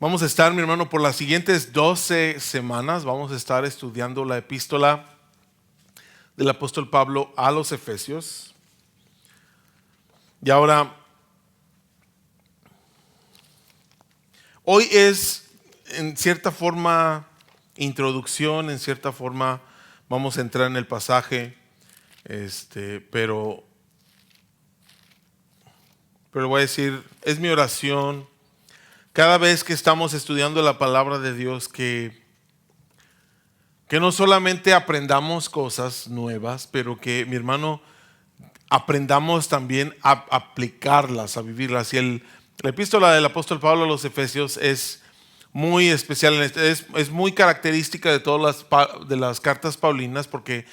Vamos a estar, mi hermano, por las siguientes 12 semanas, vamos a estar estudiando la epístola del apóstol Pablo a los Efesios. Y ahora, hoy es en cierta forma introducción, en cierta forma vamos a entrar en el pasaje, pero voy a decir, es mi oración cada vez que estamos estudiando la palabra de Dios que no solamente aprendamos cosas nuevas, pero que, mi hermano, aprendamos también a aplicarlas, a vivirlas. Y la epístola del apóstol Pablo a los Efesios es muy especial, es muy característica de todas las cartas paulinas, porque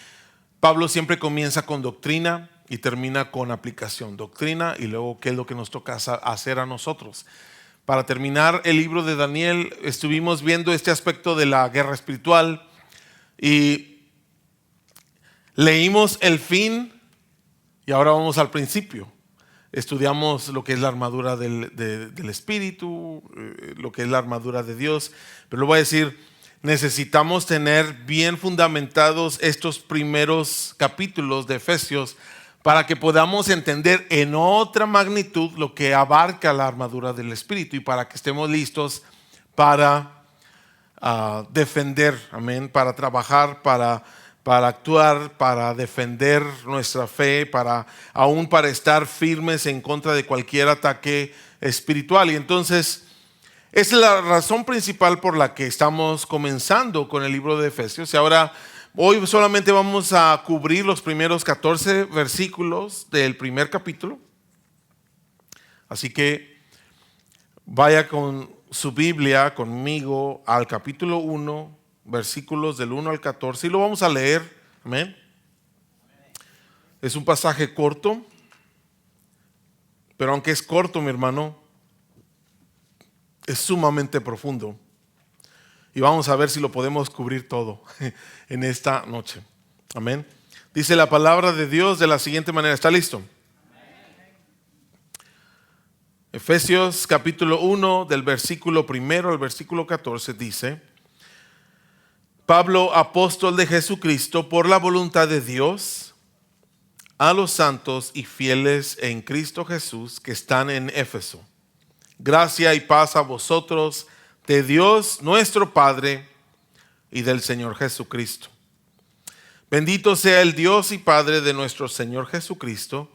Pablo siempre comienza con doctrina y termina con aplicación. Doctrina y luego qué es lo que nos toca hacer a nosotros. Para terminar el libro de Daniel, estuvimos viendo este aspecto de la guerra espiritual y leímos el fin y ahora vamos al principio. Estudiamos lo que es la armadura del Espíritu, lo que es la armadura de Dios. Pero le voy a decir, necesitamos tener bien fundamentados estos primeros capítulos de Efesios para que podamos entender en otra magnitud lo que abarca la armadura del Espíritu y para que estemos listos para defender, amén, para trabajar, para actuar, para defender nuestra fe, aún para estar firmes en contra de cualquier ataque espiritual. Y entonces, esa es la razón principal por la que estamos comenzando con el libro de Efesios. Y ahora, hoy solamente vamos a cubrir los primeros 14 versículos del primer capítulo. Así que vaya con su Biblia conmigo al capítulo 1, versículos del 1 al 14, y lo vamos a leer. Amén. Es un pasaje corto, pero aunque es corto, mi hermano, es sumamente profundo. Y vamos a ver si lo podemos cubrir todo en esta noche. Amén. Dice la palabra de Dios de la siguiente manera. ¿Está listo? Efesios capítulo 1 del versículo 1 al versículo 14 dice: Pablo, apóstol de Jesucristo, por la voluntad de Dios, a los santos y fieles en Cristo Jesús que están en Éfeso. Gracia y paz a vosotros de Dios nuestro Padre y del Señor Jesucristo. Bendito sea el Dios y Padre de nuestro Señor Jesucristo,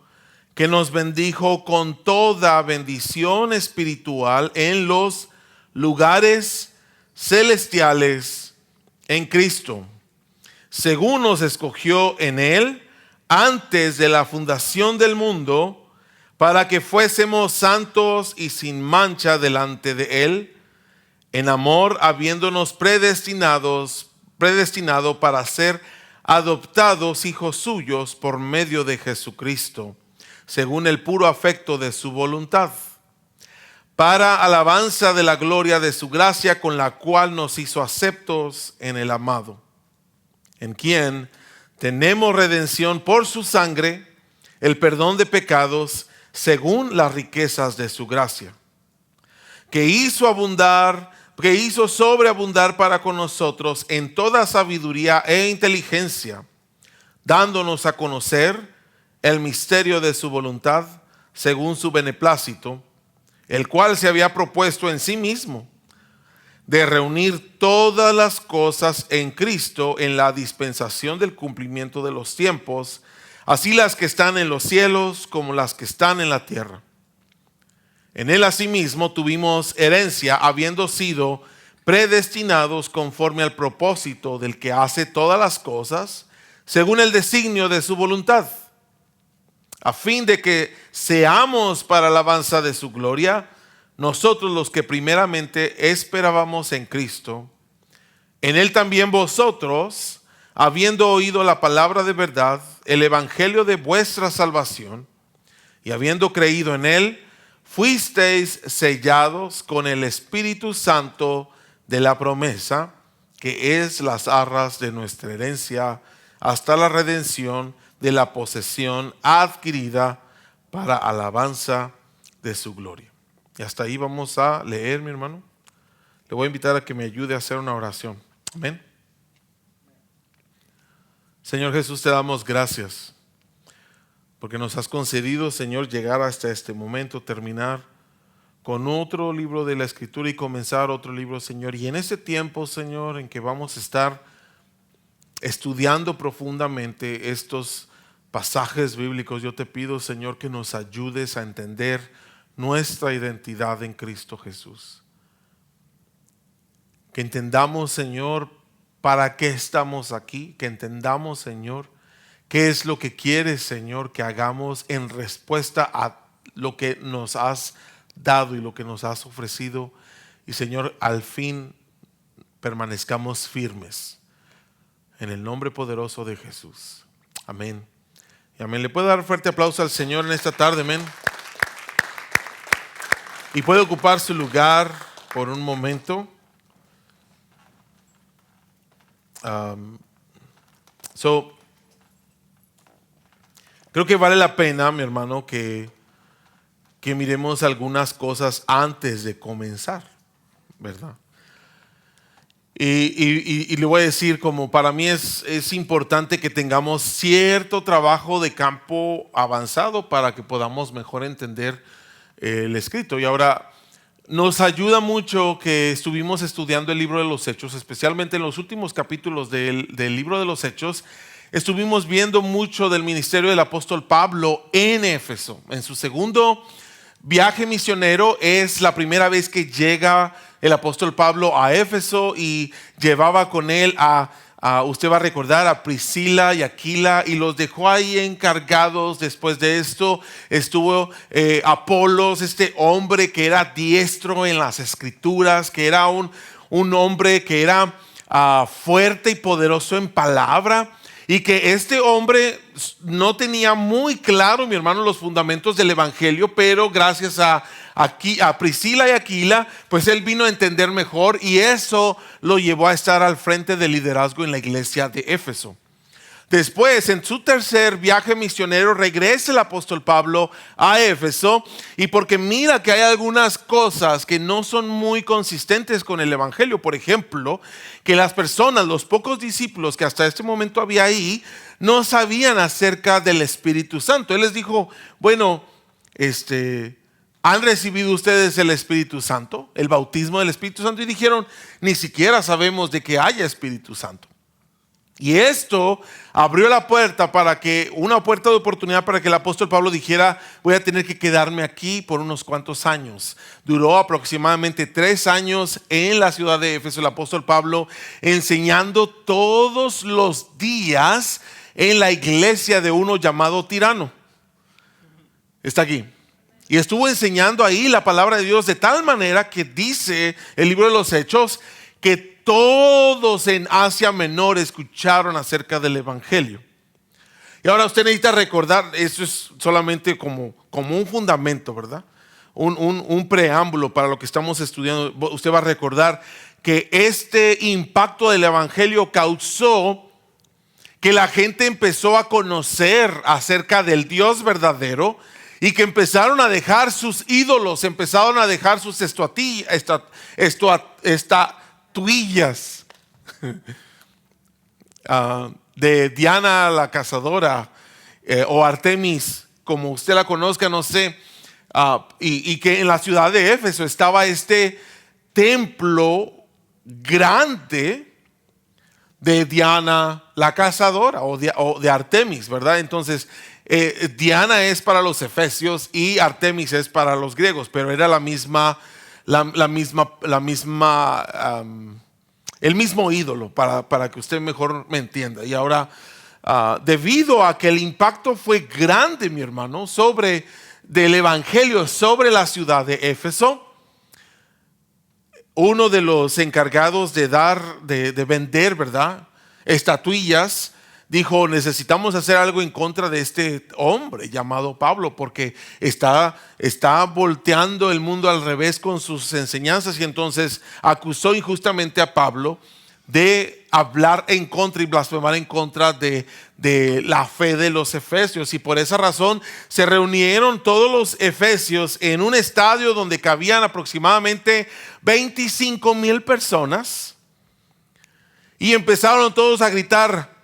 que nos bendijo con toda bendición espiritual en los lugares celestiales en Cristo, según nos escogió en Él antes de la fundación del mundo, para que fuésemos santos y sin mancha delante de Él, en amor, habiéndonos predestinado para ser adoptados hijos suyos por medio de Jesucristo, según el puro afecto de su voluntad, para alabanza de la gloria de su gracia, con la cual nos hizo aceptos en el amado, en quien tenemos redención por su sangre, el perdón de pecados, según las riquezas de su gracia, que hizo sobreabundar para con nosotros en toda sabiduría e inteligencia, dándonos a conocer el misterio de su voluntad, según su beneplácito, el cual se había propuesto en sí mismo, de reunir todas las cosas en Cristo en la dispensación del cumplimiento de los tiempos, así las que están en los cielos como las que están en la tierra. En él asimismo tuvimos herencia, habiendo sido predestinados conforme al propósito del que hace todas las cosas, según el designio de su voluntad, a fin de que seamos para alabanza de su gloria, nosotros los que primeramente esperábamos en Cristo. En él también vosotros, habiendo oído la palabra de verdad, el evangelio de vuestra salvación, y habiendo creído en él, fuisteis sellados con el Espíritu Santo de la promesa, que es las arras de nuestra herencia, hasta la redención de la posesión adquirida para alabanza de su gloria. Y hasta ahí vamos a leer, mi hermano. Le voy a invitar a que me ayude a hacer una oración. Amén. Señor Jesús, te damos gracias porque nos has concedido, Señor, llegar hasta este momento, terminar con otro libro de la Escritura y comenzar otro libro, Señor. Y en ese tiempo, Señor, en que vamos a estar estudiando profundamente estos pasajes bíblicos, yo te pido, Señor, que nos ayudes a entender nuestra identidad en Cristo Jesús. Que entendamos, Señor, para qué estamos aquí. Que entendamos, Señor, qué es lo que quieres, Señor, que hagamos en respuesta a lo que nos has dado y lo que nos has ofrecido. Y, Señor, al fin permanezcamos firmes. En el nombre poderoso de Jesús. Amén. Y amén. ¿Le puedo dar un fuerte aplauso al Señor en esta tarde? Amén. Y puede ocupar su lugar por un momento. Creo que vale la pena, mi hermano, que miremos algunas cosas antes de comenzar, ¿verdad? Y le voy a decir, como para mí es importante que tengamos cierto trabajo de campo avanzado para que podamos mejor entender el escrito. Y ahora nos ayuda mucho que estuvimos estudiando el libro de los Hechos, especialmente en los últimos capítulos del libro de los Hechos. Estuvimos viendo mucho del ministerio del apóstol Pablo en Éfeso. En su segundo viaje misionero es la primera vez que llega el apóstol Pablo a Éfeso y llevaba con él usted va a recordar, a Priscila y Aquila, y los dejó ahí encargados. Después de esto estuvo Apolos, este hombre que era diestro en las escrituras, que era un hombre que era fuerte y poderoso en palabra. Y que este hombre no tenía muy claro, mi hermano, los fundamentos del evangelio, pero gracias a Priscila y Aquila, pues él vino a entender mejor, y eso lo llevó a estar al frente del liderazgo en la iglesia de Éfeso. Después, en su tercer viaje misionero, regresa el apóstol Pablo a Éfeso, y porque mira que hay algunas cosas que no son muy consistentes con el evangelio. Por ejemplo, que las personas, los pocos discípulos que hasta este momento había ahí, no sabían acerca del Espíritu Santo. Él les dijo, bueno, ¿han recibido ustedes el Espíritu Santo? El bautismo del Espíritu Santo. Y dijeron, ni siquiera sabemos de que haya Espíritu Santo. Y esto abrió la puerta una puerta de oportunidad para que el apóstol Pablo dijera, voy a tener que quedarme aquí por unos cuantos años. Duró aproximadamente 3 años en la ciudad de Éfeso el apóstol Pablo, enseñando todos los días en la iglesia de uno llamado Tirano. Está aquí. Y estuvo enseñando ahí la palabra de Dios de tal manera que dice el libro de los Hechos que todos en Asia Menor escucharon acerca del evangelio. Y ahora usted necesita recordar, eso es solamente como un fundamento, ¿verdad? Un preámbulo para lo que estamos estudiando. Usted va a recordar que este impacto del evangelio causó que la gente empezó a conocer acerca del Dios verdadero, y que empezaron a dejar sus ídolos, empezaron a dejar sus estatuillas de Diana la cazadora, o Artemis, como usted la conozca, no sé, y que en la ciudad de Éfeso estaba este templo grande de Diana la cazadora, o de Artemis, ¿verdad? Entonces Diana es para los efesios y Artemis es para los griegos, pero era el mismo ídolo, para que usted mejor me entienda. Y ahora, debido a que el impacto fue grande, mi hermano, del evangelio sobre la ciudad de Éfeso, uno de los encargados de vender, ¿verdad?, estatuillas, dijo, necesitamos hacer algo en contra de este hombre llamado Pablo, porque está volteando el mundo al revés con sus enseñanzas. Y entonces acusó injustamente a Pablo de hablar en contra y blasfemar en contra de la fe de los efesios. Y por esa razón se reunieron todos los efesios en un estadio donde cabían aproximadamente 25,000 personas y empezaron todos a gritar: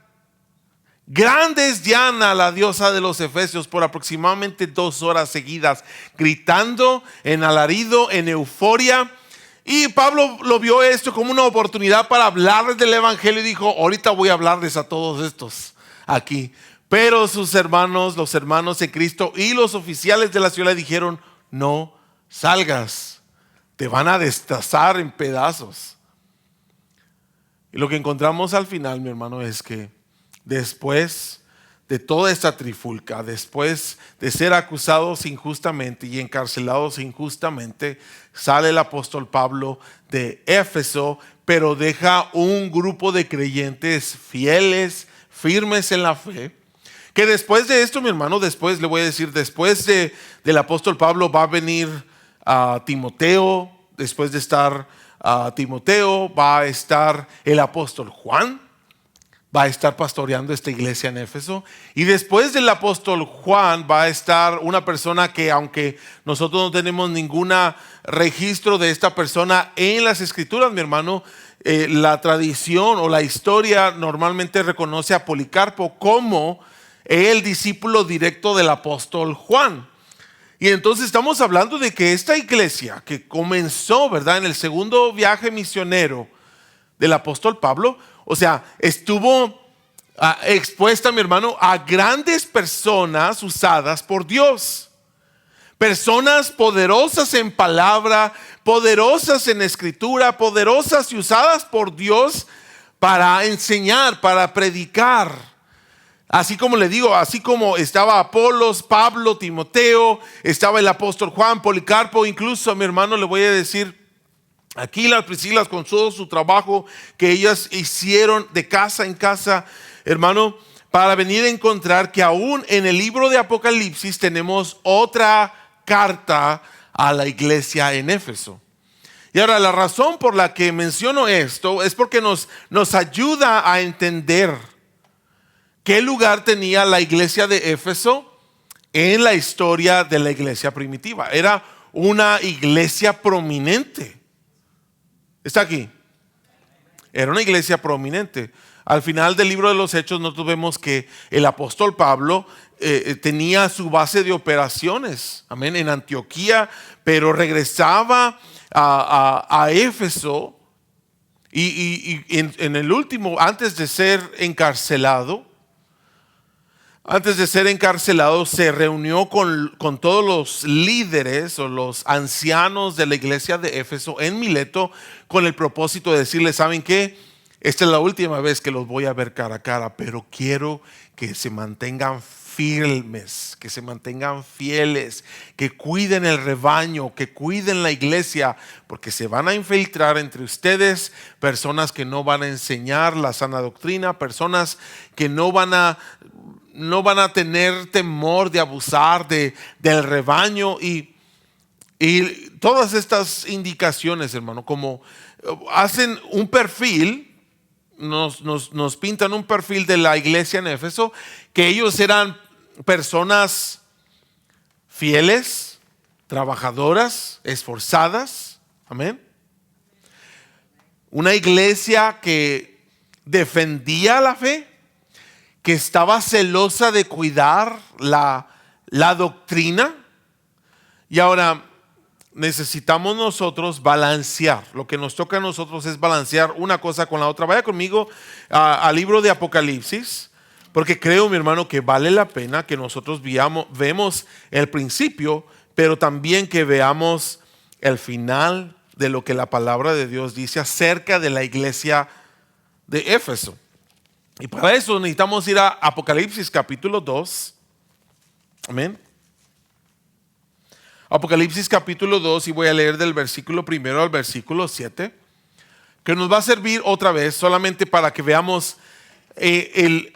grande es Diana, la diosa de los efesios, por aproximadamente 2 horas seguidas, gritando en alarido, en euforia. Y Pablo lo vio esto como una oportunidad para hablarles del evangelio y dijo: ahorita voy a hablarles a todos estos aquí. Pero sus hermanos, los hermanos en Cristo y los oficiales de la ciudad le dijeron: no salgas, te van a destazar en pedazos. Y lo que encontramos al final, mi hermano, es que después de toda esta trifulca, después de ser acusados injustamente y encarcelados injustamente, sale el apóstol Pablo de Éfeso, pero deja un grupo de creyentes fieles, firmes en la fe, que después de esto, mi hermano, después le voy a decir, después del apóstol Pablo va a venir a Timoteo. Después de estar Timoteo, va a estar el apóstol Juan, va a estar pastoreando esta iglesia en Éfeso. Y después del apóstol Juan va a estar una persona que, aunque nosotros no tenemos ningún registro de esta persona en las escrituras, mi hermano, la tradición o la historia normalmente reconoce a Policarpo como el discípulo directo del apóstol Juan. Y entonces estamos hablando de que esta iglesia que comenzó, ¿verdad?, en el segundo viaje misionero del apóstol Pablo, o sea, estuvo expuesta, mi hermano, a grandes personas usadas por Dios. Personas poderosas en palabra, poderosas en escritura, poderosas y usadas por Dios para enseñar, para predicar. Así como le digo, así como estaba Apolos, Pablo, Timoteo, estaba el apóstol Juan, Policarpo, incluso a mi hermano le voy a decir, Aquila, Priscila, con todo su trabajo que ellas hicieron de casa en casa, hermano, para venir a encontrar que aún en el libro de Apocalipsis tenemos otra carta a la iglesia en Éfeso. Y ahora la razón por la que menciono esto es porque nos ayuda a entender qué lugar tenía la iglesia de Éfeso en la historia de la iglesia primitiva. Era una iglesia prominente. ¿Está aquí? Era una iglesia prominente. Al final del libro de los Hechos nosotros vemos que el apóstol Pablo tenía su base de operaciones, amén, en Antioquía, pero regresaba a Éfeso y en el último, antes de ser encarcelado, se reunió con todos los líderes o los ancianos de la iglesia de Éfeso en Mileto con el propósito de decirles: ¿saben qué? Esta es la última vez que los voy a ver cara a cara, pero quiero que se mantengan firmes, que se mantengan fieles, que cuiden el rebaño, que cuiden la iglesia, porque se van a infiltrar entre ustedes personas que no van a enseñar la sana doctrina, personas que no van a tener temor de abusar del rebaño y todas estas indicaciones, hermano, como hacen un perfil, nos pintan un perfil de la iglesia en Éfeso, que ellos eran personas fieles, trabajadoras, esforzadas, amén. Una iglesia que defendía la fe, que estaba celosa de cuidar la doctrina. Y ahora necesitamos nosotros balancear. Lo que nos toca a nosotros es balancear una cosa con la otra. Vaya conmigo al libro de Apocalipsis, porque creo, mi hermano, que vale la pena que nosotros vemos el principio, pero también que veamos el final de lo que la palabra de Dios dice acerca de la iglesia de Éfeso. Y para eso necesitamos ir a Apocalipsis capítulo 2. Amén. Apocalipsis capítulo 2, y voy a leer del versículo 1 al versículo 7, que nos va a servir otra vez solamente para que veamos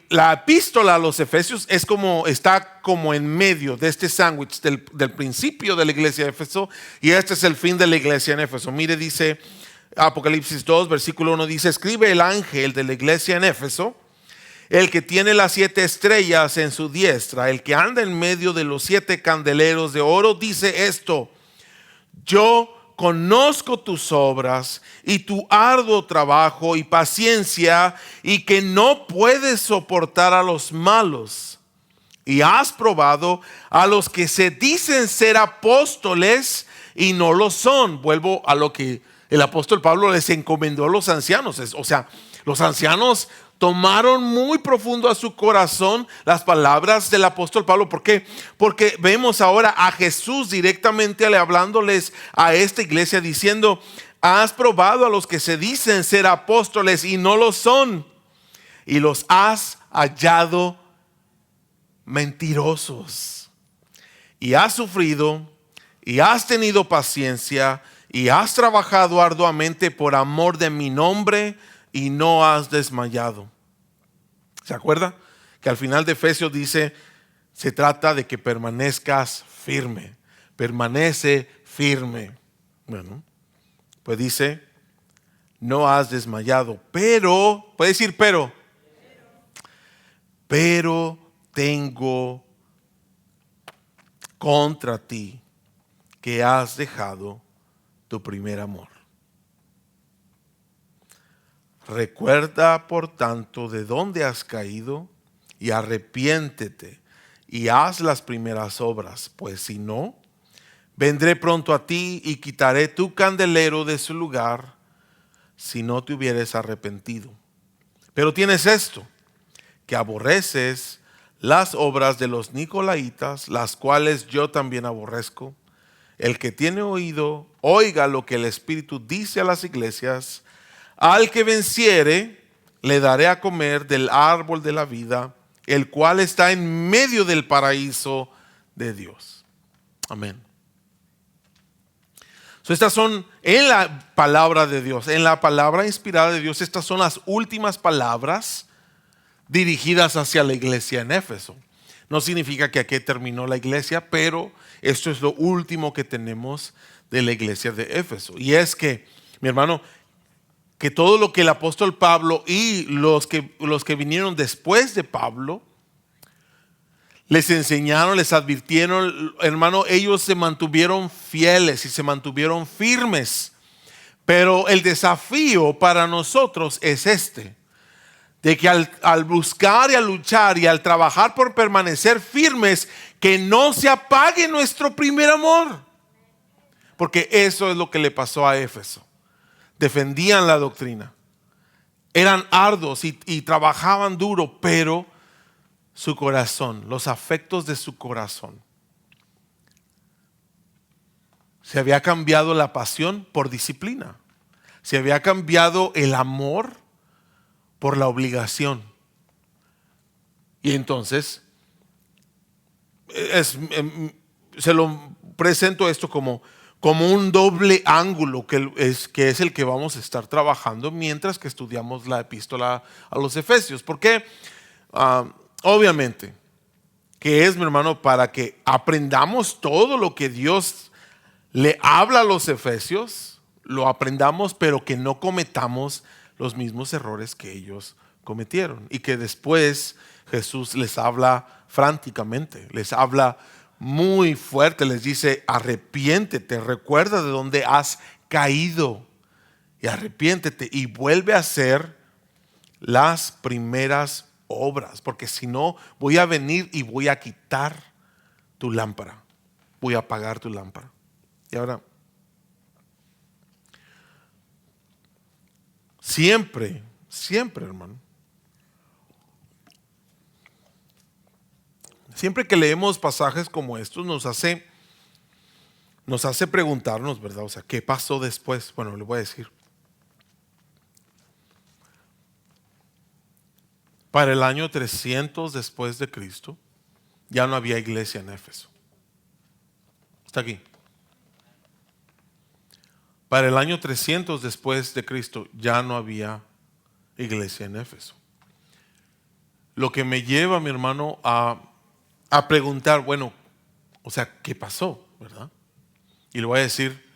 la epístola a los Efesios está como en medio de este sándwich del principio de la iglesia de Éfeso, y este es el fin de la iglesia en Éfeso. Mire, dice Apocalipsis 2, versículo 1 dice: escribe el ángel de la iglesia en Éfeso, el que tiene las 7 estrellas en su diestra, el que anda en medio de los 7 candeleros de oro, dice esto: yo conozco tus obras y tu arduo trabajo y paciencia, y que no puedes soportar a los malos, y has probado a los que se dicen ser apóstoles y no lo son. Vuelvo a lo que el apóstol Pablo les encomendó a los ancianos. O sea, los ancianos tomaron muy profundo a su corazón las palabras del apóstol Pablo. ¿Por qué? Porque vemos ahora a Jesús directamente hablándoles a esta iglesia diciendo: has probado a los que se dicen ser apóstoles y no lo son, y los has hallado mentirosos, y has sufrido y has tenido paciencia y has trabajado arduamente por amor de mi nombre y no has desmayado. ¿Se acuerda? Que al final de Efesios dice, se trata de que permanezcas firme. Permanece firme. Bueno, pues dice, no has desmayado, pero, puede decir pero tengo contra ti que has dejado tu primer amor. Recuerda, por tanto, de dónde has caído y arrepiéntete y haz las primeras obras, pues si no, vendré pronto a ti y quitaré tu candelero de su lugar si no te hubieres arrepentido. Pero tienes esto, que aborreces las obras de los nicolaítas, las cuales yo también aborrezco. El que tiene oído, oiga lo que el Espíritu dice a las iglesias. Al que venciere, le daré a comer del árbol de la vida, el cual está en medio del paraíso de Dios. Amén. Estas son en la palabra de Dios, en la palabra inspirada de Dios. Estas son las últimas palabras dirigidas hacia la iglesia en Éfeso. No significa que aquí terminó la iglesia, pero esto es lo último que tenemos de la iglesia de Éfeso. Y es que, mi hermano, que todo lo que el apóstol Pablo y los que vinieron después de Pablo les enseñaron, les advirtieron, hermano, ellos se mantuvieron fieles y se mantuvieron firmes. Pero el desafío para nosotros es este: de que al buscar y al luchar y al trabajar por permanecer firmes, que no se apague nuestro primer amor. Porque eso es lo que le pasó a Éfeso. Defendían la doctrina, eran arduos y trabajaban duro, pero su corazón, los afectos de su corazón, se había cambiado la pasión por disciplina, se había cambiado el amor por la obligación. Y entonces se lo presento esto como un doble ángulo que es el que vamos a estar trabajando mientras que estudiamos la epístola a los Efesios. Porque obviamente que es, mi hermano, para que aprendamos todo lo que Dios le habla a los Efesios, lo aprendamos, pero que no cometamos los mismos errores que ellos cometieron, y que después Jesús les habla franticamente, les habla muy fuerte, les dice: arrepiéntete, recuerda de dónde has caído y arrepiéntete y vuelve a hacer las primeras obras, porque si no, voy a venir y voy a quitar tu lámpara, voy a apagar tu lámpara. Y ahora, siempre, hermano, siempre que leemos pasajes como estos nos hace preguntarnos, ¿verdad? O sea, ¿qué pasó después? Bueno, le voy a decir. Para el año 300 después de Cristo, ya no había iglesia en Éfeso. Está aquí. Para el año 300 después de Cristo, ya no había iglesia en Éfeso. Lo que me lleva, mi hermano, a preguntar, bueno, o sea, ¿qué pasó? ¿Verdad? Y le voy a decir,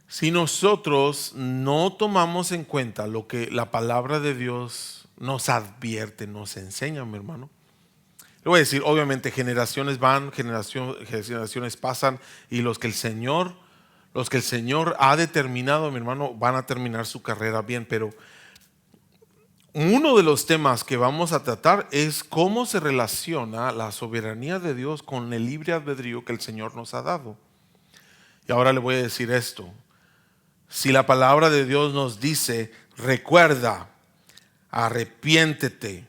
Si nosotros no tomamos en cuenta lo que la palabra de Dios nos advierte, nos enseña, mi hermano. Le voy a decir, obviamente generaciones van, generaciones pasan y los que el Señor ha determinado, mi hermano, van a terminar su carrera bien, pero uno de los temas que vamos a tratar es cómo se relaciona la soberanía de Dios con el libre albedrío que el Señor nos ha dado. Y ahora le voy a decir esto. Si la palabra de Dios nos dice, recuerda, arrepiéntete,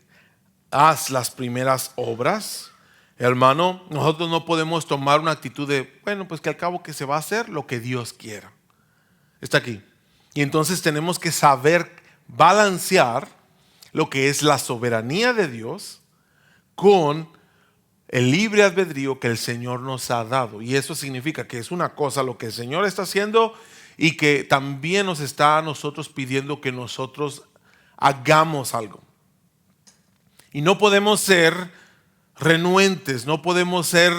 haz las primeras obras, hermano, nosotros no podemos tomar una actitud de, bueno, pues que al cabo que se va a hacer lo que Dios quiera. Está aquí. Y entonces tenemos que saber balancear lo que es la soberanía de Dios con el libre albedrío que el Señor nos ha dado. Y eso significa que es una cosa lo que el Señor está haciendo y que también nos está a nosotros pidiendo que nosotros hagamos algo. Y no podemos ser renuentes, no podemos ser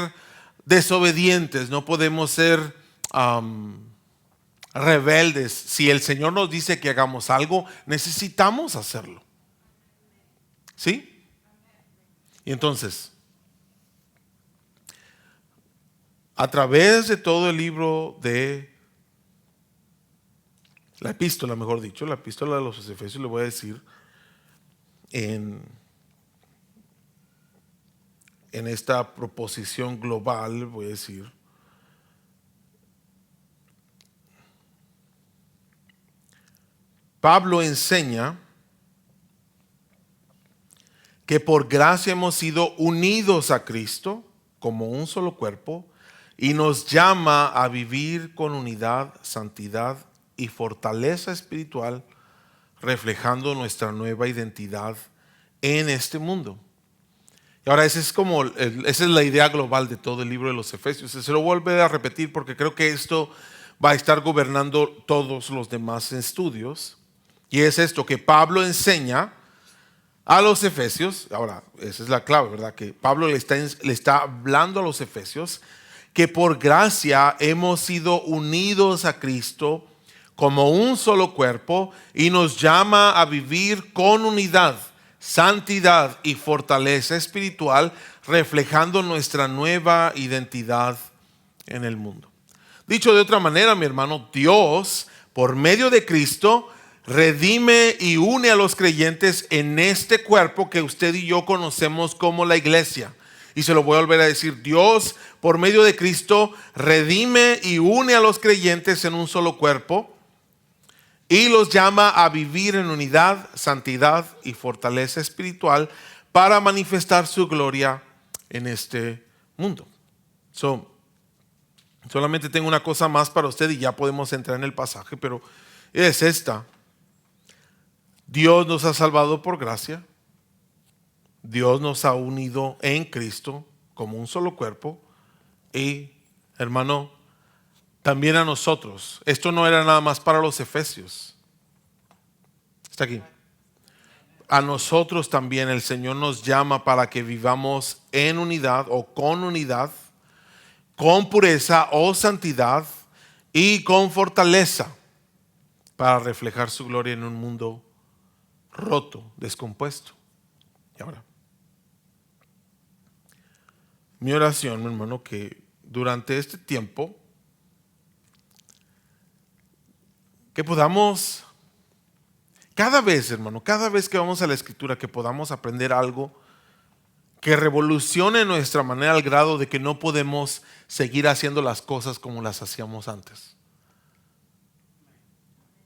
desobedientes, no podemos ser rebeldes. Si el Señor nos dice que hagamos algo, necesitamos hacerlo. ¿Sí? Y entonces, a través de todo el libro de la epístola, mejor dicho, la epístola de los Efesios, le voy a decir en esta proposición global, voy a decir, Pablo enseña que por gracia hemos sido unidos a Cristo como un solo cuerpo y nos llama a vivir con unidad, santidad y fortaleza espiritual, reflejando nuestra nueva identidad en este mundo. Y ahora esa es la idea global de todo el libro de los Efesios. Se lo vuelvo a repetir porque creo que esto va a estar gobernando todos los demás estudios. Y es esto que Pablo enseña a los Efesios. Ahora, esa es la clave, ¿verdad? Que Pablo le está hablando a los Efesios que por gracia hemos sido unidos a Cristo como un solo cuerpo y nos llama a vivir con unidad, santidad y fortaleza espiritual, reflejando nuestra nueva identidad en el mundo. Dicho de otra manera, mi hermano, Dios, por medio de Cristo, redime y une a los creyentes en este cuerpo que usted y yo conocemos como la iglesia. Y se lo voy a volver a decir, Dios, por medio de Cristo, redime y une a los creyentes en un solo cuerpo y los llama a vivir en unidad, santidad y fortaleza espiritual para manifestar su gloria en este mundo. Solamente tengo una cosa más para usted y ya podemos entrar en el pasaje, pero es esta. Dios nos ha salvado por gracia. Dios nos ha unido en Cristo como un solo cuerpo. Y, hermano, también a nosotros. Esto no era nada más para los Efesios. Está aquí. A nosotros también el Señor nos llama para que vivamos en unidad o con pureza o santidad y con fortaleza para reflejar su gloria en un mundo roto, descompuesto. Y ahora, mi oración, mi hermano, que durante este tiempo que podamos, cada vez, hermano, cada vez que vamos a la Escritura, que podamos aprender algo que revolucione nuestra manera al grado de que no podemos seguir haciendo las cosas como las hacíamos antes.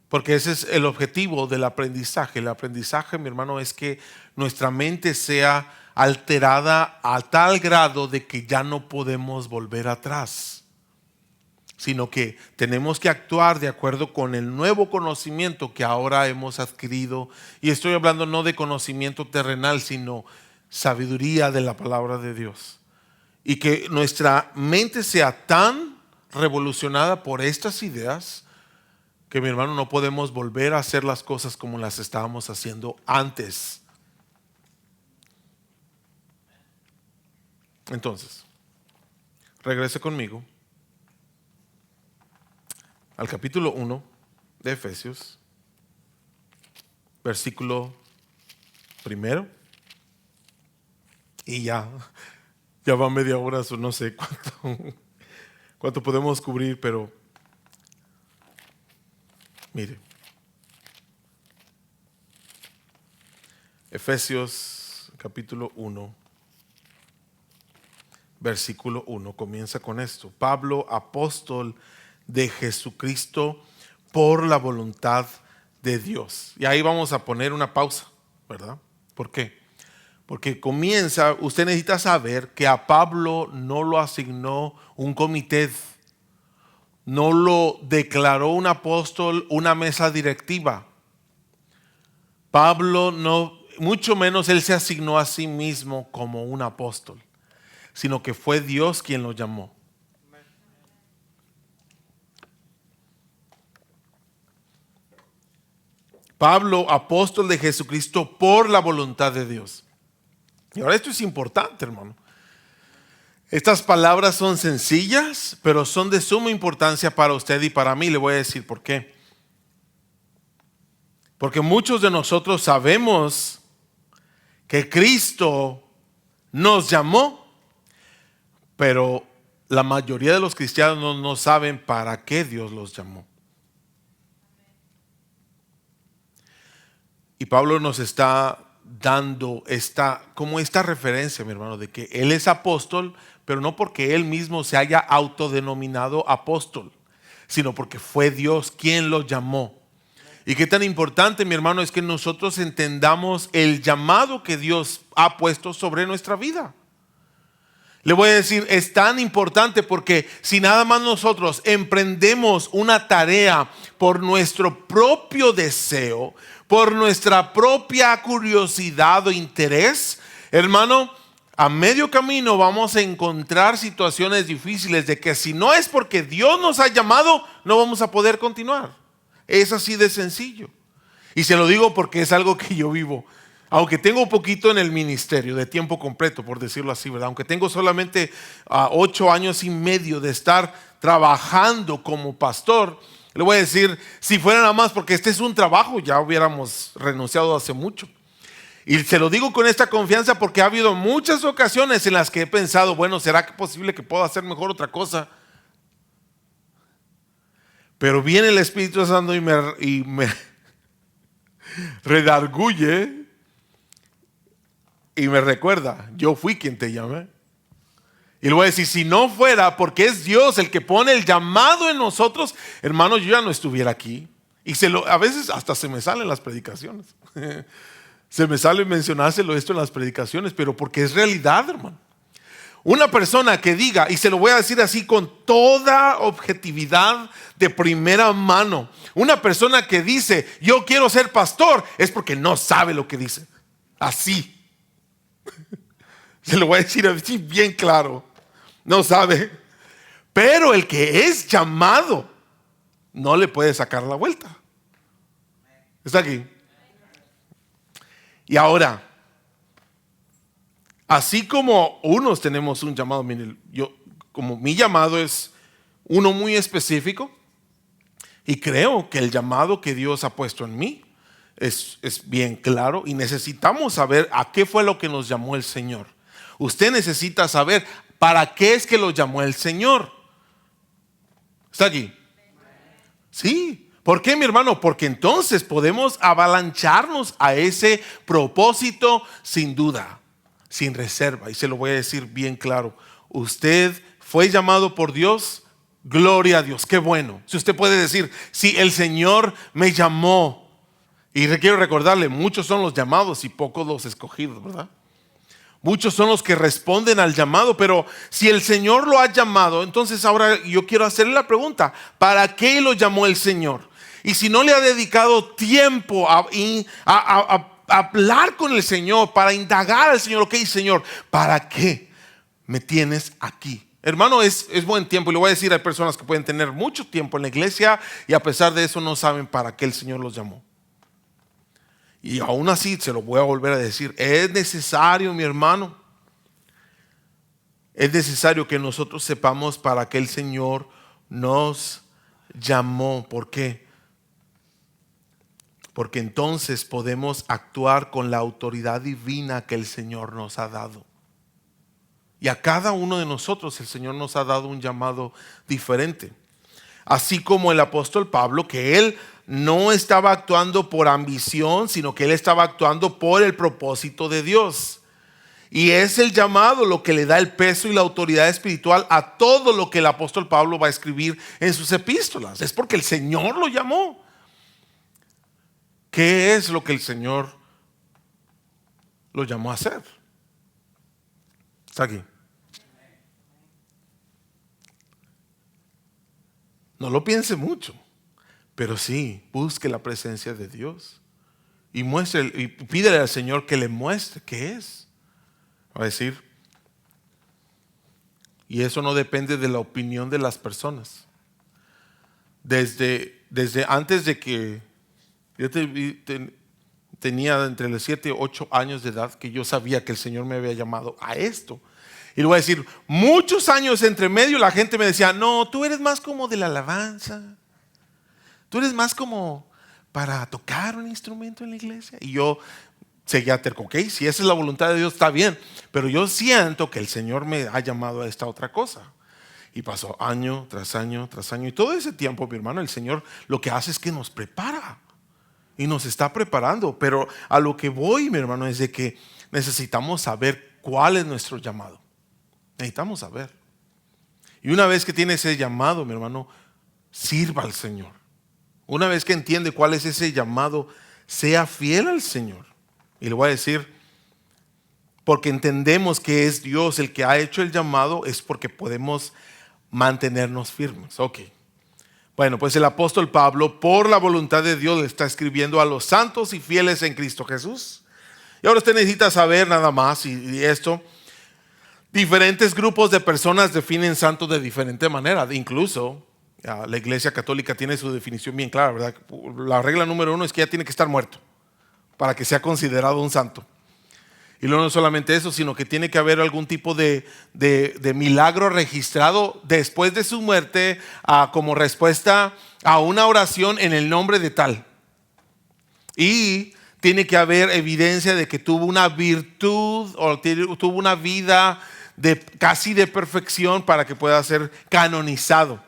Porque ese es el objetivo del aprendizaje. El aprendizaje, mi hermano, es que nuestra mente sea alterada a tal grado de que ya no podemos volver atrás, sino que tenemos que actuar de acuerdo con el nuevo conocimiento que ahora hemos adquirido. Y estoy hablando no de conocimiento terrenal, sino sabiduría de la palabra de Dios. Y que nuestra mente sea tan revolucionada por estas ideas que, mi hermano, no podemos volver a hacer las cosas como las estábamos haciendo antes. Entonces, regrese conmigo al capítulo 1 de Efesios, versículo primero. Y ya va media hora, o no sé cuánto podemos cubrir, pero mire. Efesios capítulo 1, versículo 1 comienza con esto: Pablo, apóstol de Jesucristo por la voluntad de Dios. Y ahí vamos a poner una pausa, ¿verdad? ¿Por qué? Porque comienza, usted necesita saber que a Pablo no lo asignó un comité, no lo declaró un apóstol, una mesa directiva. Pablo no, mucho menos él se asignó a sí mismo como un apóstol, sino que fue Dios quien lo llamó. Pablo, apóstol de Jesucristo por la voluntad de Dios. Y ahora esto es importante, hermano. Estas palabras son sencillas, pero son de suma importancia para usted y para mí. Le voy a decir por qué. Porque muchos de nosotros sabemos que Cristo nos llamó, pero la mayoría de los cristianos no saben para qué Dios los llamó. Y Pablo nos está dando esta referencia, mi hermano, de que él es apóstol, pero no porque él mismo se haya autodenominado apóstol, sino porque fue Dios quien lo llamó. Y qué tan importante, mi hermano, es que nosotros entendamos el llamado que Dios ha puesto sobre nuestra vida. Le voy a decir, es tan importante porque si nada más nosotros emprendemos una tarea por nuestro propio deseo, por nuestra propia curiosidad o interés, hermano, a medio camino vamos a encontrar situaciones difíciles de que si no es porque Dios nos ha llamado, no vamos a poder continuar. Es así de sencillo. Y se lo digo porque es algo que yo vivo. Aunque tengo poquito en el ministerio de tiempo completo, por decirlo así, ¿verdad? Aunque tengo solamente 8 años y medio de estar trabajando como pastor, le voy a decir, si fuera nada más porque este es un trabajo, ya hubiéramos renunciado hace mucho. Y se lo digo con esta confianza porque ha habido muchas ocasiones en las que he pensado, bueno, ¿será que posible que pueda hacer mejor otra cosa? Pero viene el Espíritu Santo y me redarguye y me recuerda, yo fui quien te llamé. Y le voy a decir, si no fuera porque es Dios el que pone el llamado en nosotros, hermano, yo ya no estuviera aquí. Y a veces hasta se me salen las predicaciones. Se me sale mencionárselo esto en las predicaciones, pero porque es realidad, hermano. Una persona que diga, y se lo voy a decir así con toda objetividad de primera mano, una persona que dice, yo quiero ser pastor, es porque no sabe lo que dice. Así. Se lo voy a decir así bien claro. No sabe. Pero el que es llamado no le puede sacar la vuelta. Está aquí. Y ahora, así como unos tenemos un llamado, mire, como mi llamado es uno muy específico, y creo que el llamado que Dios ha puesto en mí es bien claro, y necesitamos saber a qué fue lo que nos llamó el Señor. Usted necesita saber para qué es que lo llamó el Señor. ¿Está aquí? Sí. ¿Por qué, mi hermano? Porque entonces podemos avalancharnos a ese propósito sin duda, sin reserva. Y se lo voy a decir bien claro. Usted fue llamado por Dios. Gloria a Dios. Qué bueno. Si usted puede decir, si el Señor me llamó. Y quiero recordarle, muchos son los llamados y pocos los escogidos, ¿verdad? Muchos son los que responden al llamado, pero si el Señor lo ha llamado, entonces ahora yo quiero hacerle la pregunta, ¿para qué lo llamó el Señor? Y si no le ha dedicado tiempo a hablar con el Señor, para indagar al Señor, ok, Señor, ¿para qué me tienes aquí? Hermano, es buen tiempo, y le voy a decir, hay personas que pueden tener mucho tiempo en la iglesia y a pesar de eso no saben para qué el Señor los llamó. Y aún así se lo voy a volver a decir, es necesario, mi hermano, es necesario que nosotros sepamos para qué el Señor nos llamó. ¿Por qué? Porque entonces podemos actuar con la autoridad divina que el Señor nos ha dado. Y a cada uno de nosotros el Señor nos ha dado un llamado diferente. Así como el apóstol Pablo, que él no estaba actuando por ambición, sino que él estaba actuando por el propósito de Dios. Y es el llamado lo que le da el peso y la autoridad espiritual a todo lo que el apóstol Pablo va a escribir en sus epístolas. Es porque el Señor lo llamó. ¿Qué es lo que el Señor lo llamó a hacer? Está aquí. No lo piense mucho, pero sí, busque la presencia de Dios y muestre y pídele al Señor que le muestre qué es. Va a decir, y eso no depende de la opinión de las personas. Desde antes de que yo tenía entre los 7 y 8 años de edad, que yo sabía que el Señor me había llamado a esto. Y le voy a decir, muchos años entre medio la gente me decía, no, tú eres más como de la alabanza, tú eres más como para tocar un instrumento en la iglesia. Y yo seguía terco, ok, si esa es la voluntad de Dios está bien, pero yo siento que el Señor me ha llamado a esta otra cosa. Y pasó año tras año tras año, y todo ese tiempo, mi hermano, el Señor lo que hace es que nos prepara y nos está preparando. Pero a lo que voy, mi hermano, es de que necesitamos saber cuál es nuestro llamado. Necesitamos saber. Y una vez que tiene ese llamado, mi hermano, sirva al Señor. Una vez que entiende cuál es ese llamado, sea fiel al Señor. Y le voy a decir, porque entendemos que es Dios el que ha hecho el llamado, es porque podemos mantenernos firmes. Ok. Bueno, pues el apóstol Pablo, por la voluntad de Dios, le está escribiendo a los santos y fieles en Cristo Jesús. Y ahora usted necesita saber nada más, y esto, diferentes grupos de personas definen santos de diferente manera. Incluso la Iglesia Católica tiene su definición bien clara, ¿verdad? La regla número 1 es que ya tiene que estar muerto para que sea considerado un santo. Y luego no solamente eso, sino que tiene que haber algún tipo de milagro registrado después de su muerte como respuesta a una oración en el nombre de tal. Y tiene que haber evidencia de que tuvo una virtud o tuvo una vida casi de perfección para que pueda ser canonizado.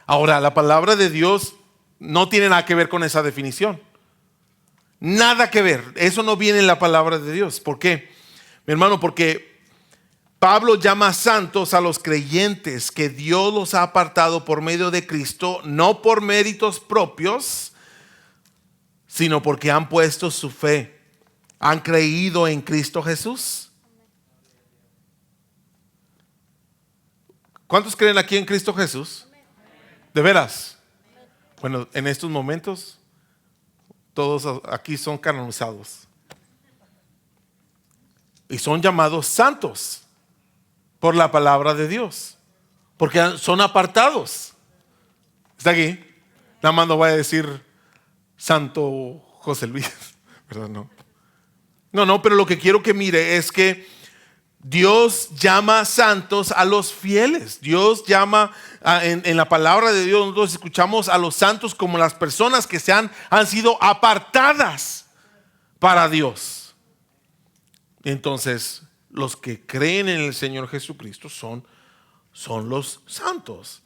Ahora, la palabra de Dios no tiene nada que ver con esa definición. Nada que ver. Eso no viene en la palabra de Dios. ¿Por qué? Mi hermano, porque Pablo llama santos a los creyentes que Dios los ha apartado por medio de Cristo, no por méritos propios, sino porque han puesto su fe, han creído en Cristo Jesús. ¿Cuántos creen aquí en Cristo Jesús? ¿De veras? Bueno, en estos momentos todos aquí son canonizados y son llamados santos por la palabra de Dios, porque son apartados. ¿Está aquí? Nada más no voy a decir Santo José Luis, ¿verdad? No, pero lo que quiero que mire es que Dios llama santos a los fieles. Dios llama, en la palabra de Dios nosotros escuchamos a los santos como las personas que han sido apartadas para Dios. Entonces, los que creen en el Señor Jesucristo son los santos.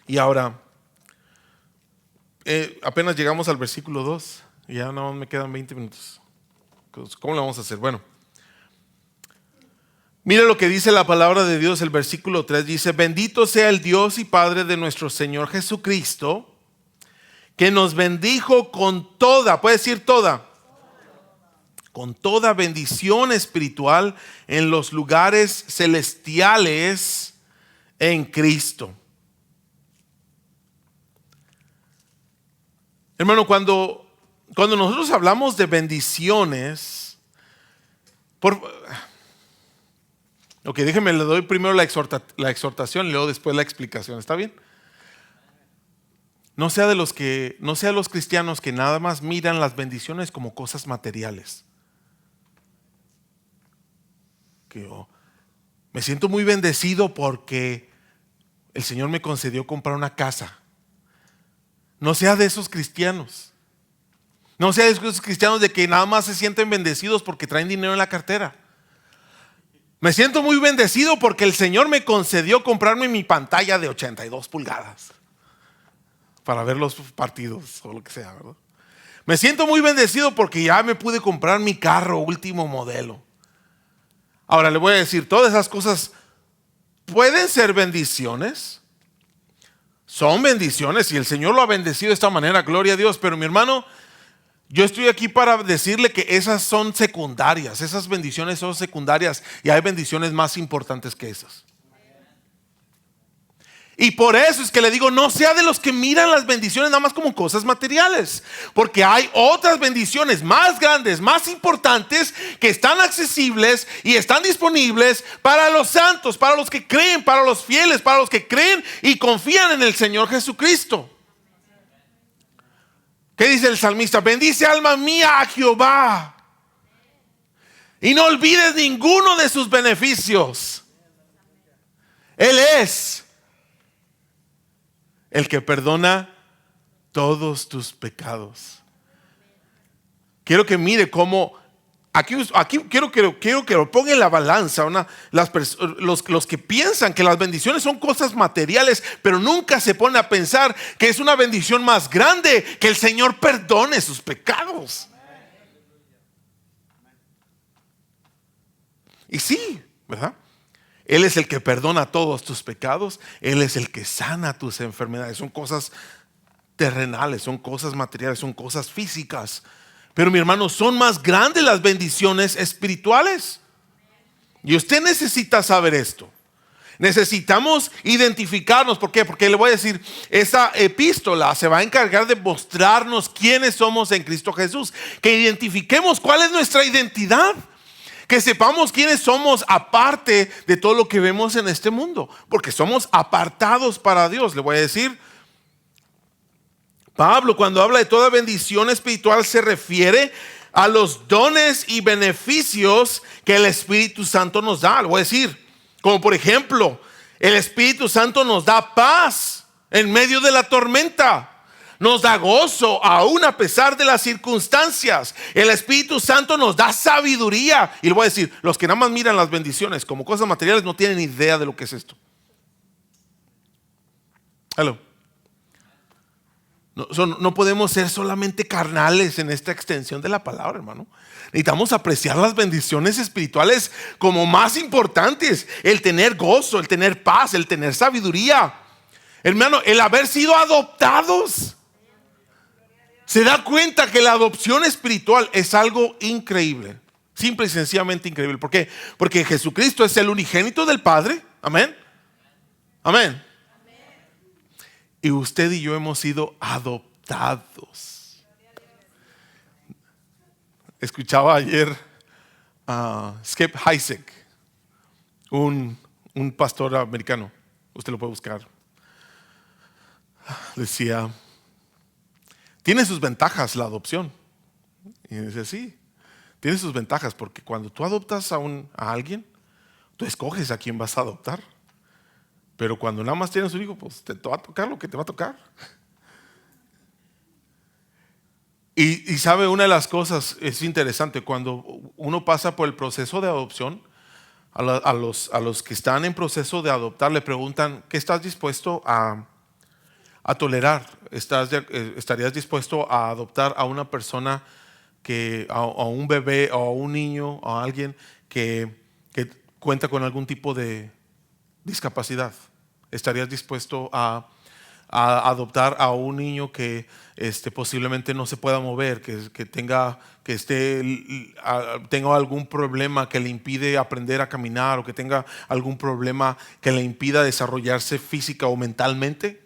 Y ahora, apenas llegamos al versículo 2, y ya no me quedan 20 minutos. ¿Cómo lo vamos a hacer? Bueno, mire lo que dice la palabra de Dios. El versículo 3 dice: bendito sea el Dios y Padre de nuestro Señor Jesucristo, que nos bendijo con toda, puede decir toda, con toda bendición espiritual en los lugares celestiales en Cristo. Hermano, cuando nosotros hablamos de bendiciones, ok, déjeme, le doy primero la exhortación y luego después la explicación. ¿Está bien? No sea de los cristianos que nada más miran las bendiciones como cosas materiales. Que me siento muy bendecido porque el Señor me concedió comprar una casa. No sea de esos cristianos. No sea de esos cristianos de que nada más se sienten bendecidos porque traen dinero en la cartera. Me siento muy bendecido porque el Señor me concedió comprarme mi pantalla de 82 pulgadas para ver los partidos o lo que sea, ¿verdad? Me siento muy bendecido porque ya me pude comprar mi carro último modelo. Ahora le voy a decir, todas esas cosas pueden ser bendiciones. Son bendiciones y el Señor lo ha bendecido de esta manera, gloria a Dios. Pero mi hermano, yo estoy aquí para decirle que esas son secundarias. Esas bendiciones son secundarias y hay bendiciones más importantes que esas. Y por eso es que le digo, no sea de los que miran las bendiciones nada más como cosas materiales, porque hay otras bendiciones más grandes, más importantes, que están accesibles y están disponibles para los santos, para los que creen, para los fieles, para los que creen y confían en el Señor Jesucristo. ¿Qué dice el salmista? Bendice alma mía a Jehová y no olvides ninguno de sus beneficios. Él es el que perdona todos tus pecados. Quiero que mire cómo aquí quiero que lo ponga en la balanza. Los que piensan que las bendiciones son cosas materiales, pero nunca se ponen a pensar que es una bendición más grande que el Señor perdone sus pecados. Y sí, ¿verdad? Él es el que perdona todos tus pecados. Él es el que sana tus enfermedades. Son cosas terrenales, son cosas materiales, son cosas físicas. Pero mi hermano, son más grandes las bendiciones espirituales. Y usted necesita saber esto. Necesitamos identificarnos. ¿Por qué? Porque le voy a decir, esa epístola se va a encargar de mostrarnos quiénes somos en Cristo Jesús. Que identifiquemos cuál es nuestra identidad. Que sepamos quiénes somos aparte de todo lo que vemos en este mundo. Porque somos apartados para Dios. Le voy a decir, Pablo cuando habla de toda bendición espiritual se refiere a los dones y beneficios que el Espíritu Santo nos da. Le voy a decir, como por ejemplo, el Espíritu Santo nos da paz en medio de la tormenta. Nos da gozo aún a pesar de las circunstancias. El Espíritu Santo nos da sabiduría. Y le voy a decir, los que nada más miran las bendiciones como cosas materiales no tienen idea de lo que es esto. Hello. No podemos ser solamente carnales en esta extensión de la palabra, hermano. Necesitamos apreciar las bendiciones espirituales como más importantes. El tener gozo, el tener paz, el tener sabiduría. Hermano, el haber sido adoptados. Se da cuenta que la adopción espiritual es algo increíble. Simple y sencillamente increíble. ¿Por qué? Porque Jesucristo es el unigénito del Padre. Amén. Amén. Y usted y yo hemos sido adoptados. Escuchaba ayer a Skip Heitzig, un pastor americano. Usted lo puede buscar. Decía, tiene sus ventajas la adopción. Y dice, sí, tiene sus ventajas porque cuando tú adoptas a alguien, tú escoges a quién vas a adoptar. Pero cuando nada más tienes un hijo, pues te va a tocar lo que te va a tocar. Y sabe, una de las cosas es interesante, cuando uno pasa por el proceso de adopción, a los que están en proceso de adoptar le preguntan, ¿qué estás dispuesto a tolerar? ¿Estarías dispuesto a adoptar a una persona, a un bebé o a un niño o a alguien que cuenta con algún tipo de discapacidad? ¿Estarías dispuesto a adoptar a un niño que posiblemente no se pueda mover, que tenga algún problema que le impide aprender a caminar o que tenga algún problema que le impida desarrollarse física o mentalmente?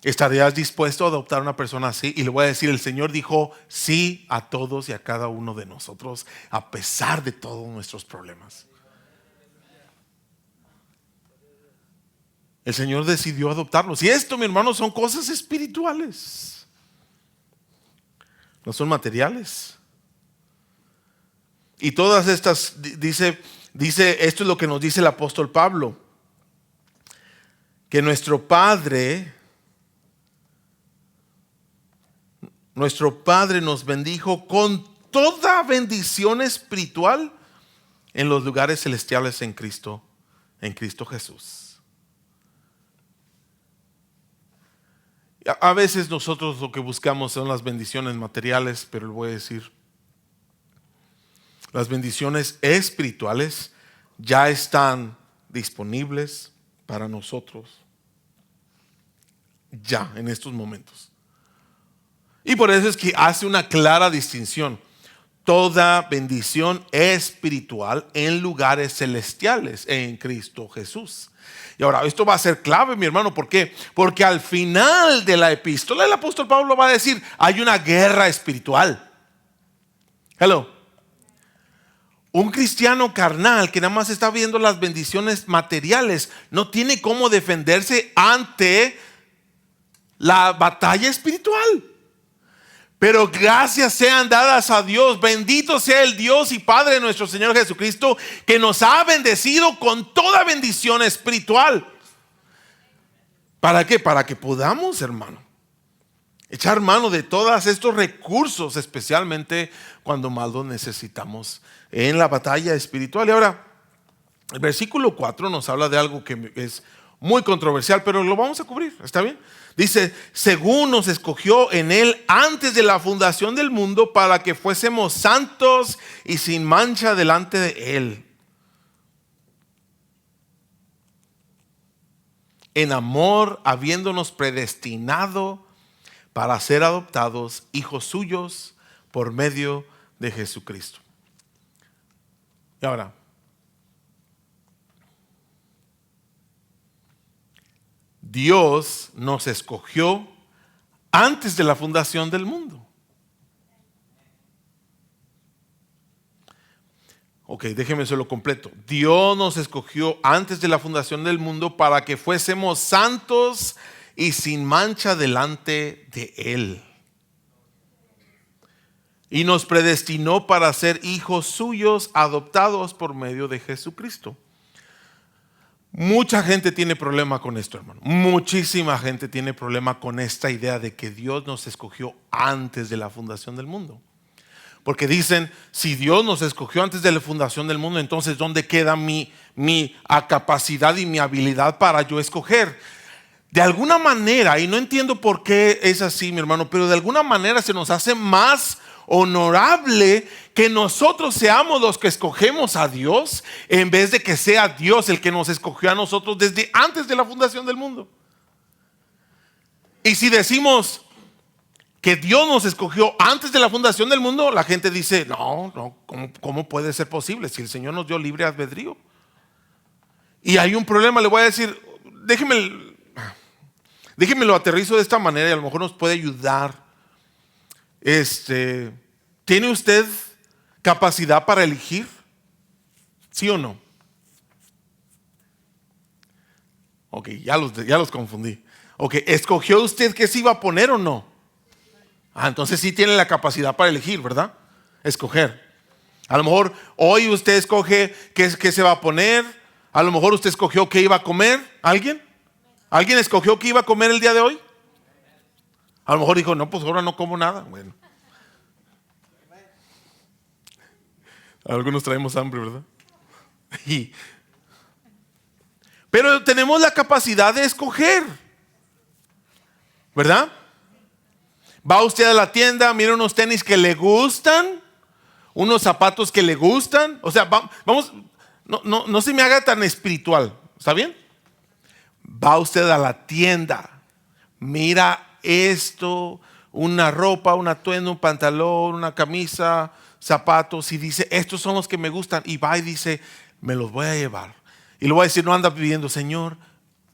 ¿Estarías dispuesto a adoptar a una persona así? Y le voy a decir, el Señor dijo sí a todos y a cada uno de nosotros, a pesar de todos nuestros problemas. El Señor decidió adoptarnos. Y esto, mi hermano, son cosas espirituales. No son materiales. Y todas estas, dice, esto es lo que nos dice el apóstol Pablo. que nuestro Padre nos bendijo con toda bendición espiritual en los lugares celestiales en Cristo Jesús. A veces nosotros lo que buscamos son las bendiciones materiales, pero le voy a decir, las bendiciones espirituales ya están disponibles para nosotros ya en estos momentos. Y por eso es que hace una clara distinción. Toda bendición espiritual en lugares celestiales en Cristo Jesús. Y ahora, esto va a ser clave, mi hermano. ¿Por qué? Porque al final de la epístola, el apóstol Pablo va a decir, hay una guerra espiritual. Hello. Un cristiano carnal que nada más está viendo las bendiciones materiales no tiene cómo defenderse ante la batalla espiritual. Pero gracias sean dadas a Dios, bendito sea el Dios y Padre de nuestro Señor Jesucristo, que nos ha bendecido con toda bendición espiritual. ¿Para qué? Para que podamos, hermano, echar mano de todos estos recursos, especialmente cuando más los necesitamos en la batalla espiritual. Y ahora, el versículo 4 nos habla de algo que es muy controversial, pero lo vamos a cubrir, ¿está bien? Dice, según nos escogió en Él antes de la fundación del mundo para que fuésemos santos y sin mancha delante de Él. En amor, habiéndonos predestinado para ser adoptados hijos suyos por medio de Jesucristo. Y ahora, Dios nos escogió antes de la fundación del mundo. Ok, déjeme hacerlo completo. Dios nos escogió antes de la fundación del mundo para que fuésemos santos y sin mancha delante de Él. Y nos predestinó para ser hijos suyos adoptados por medio de Jesucristo. Mucha gente tiene problema con esto, hermano. Muchísima gente tiene problema con esta idea de que Dios nos escogió antes de la fundación del mundo. Porque dicen, si Dios nos escogió antes de la fundación del mundo, entonces ¿dónde queda mi capacidad y mi habilidad para yo escoger? De alguna manera, y no entiendo por qué es así, mi hermano, pero de alguna manera se nos hace más honorable que nosotros seamos los que escogemos a Dios en vez de que sea Dios el que nos escogió a nosotros desde antes de la fundación del mundo. Y si decimos que Dios nos escogió antes de la fundación del mundo, la gente dice, no, ¿cómo puede ser posible si el Señor nos dio libre albedrío? Y hay un problema, le voy a decir, déjeme lo aterrizo de esta manera y a lo mejor nos puede ayudar. ¿Tiene usted capacidad para elegir? ¿Sí o no? Ok, ya los confundí. Ok, ¿escogió usted qué se iba a poner o no? Entonces sí tiene la capacidad para elegir, ¿verdad? Escoger. A lo mejor hoy usted escoge qué se va a poner. A lo mejor usted escogió qué iba a comer. ¿Alguien? ¿Alguien escogió qué iba a comer el día de hoy? A lo mejor dijo, no, pues ahora no como nada. Bueno. Algunos traemos hambre, ¿verdad? Pero tenemos la capacidad de escoger, ¿verdad? Va usted a la tienda, mira unos tenis que le gustan, unos zapatos que le gustan. O sea, vamos, no se me haga tan espiritual, ¿está bien? Va usted a la tienda, mira esto, una ropa, un atuendo, un pantalón, una camisa, zapatos, y dice, estos son los que me gustan, y va y dice, me los voy a llevar. Y le voy a decir, no anda pidiendo, Señor,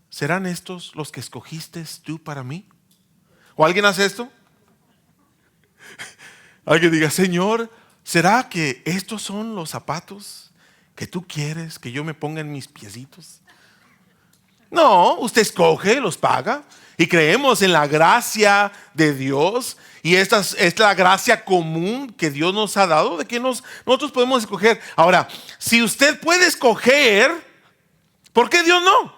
¿serán estos los que escogiste tú para mí? ¿O alguien hace esto? Alguien diga, Señor, ¿será que estos son los zapatos que tú quieres que yo me ponga en mis piecitos? No, usted escoge, los paga. Y creemos en la gracia de Dios. Y esta es la gracia común que Dios nos ha dado, de que nosotros podemos escoger. Ahora, si usted puede escoger, ¿por qué Dios no?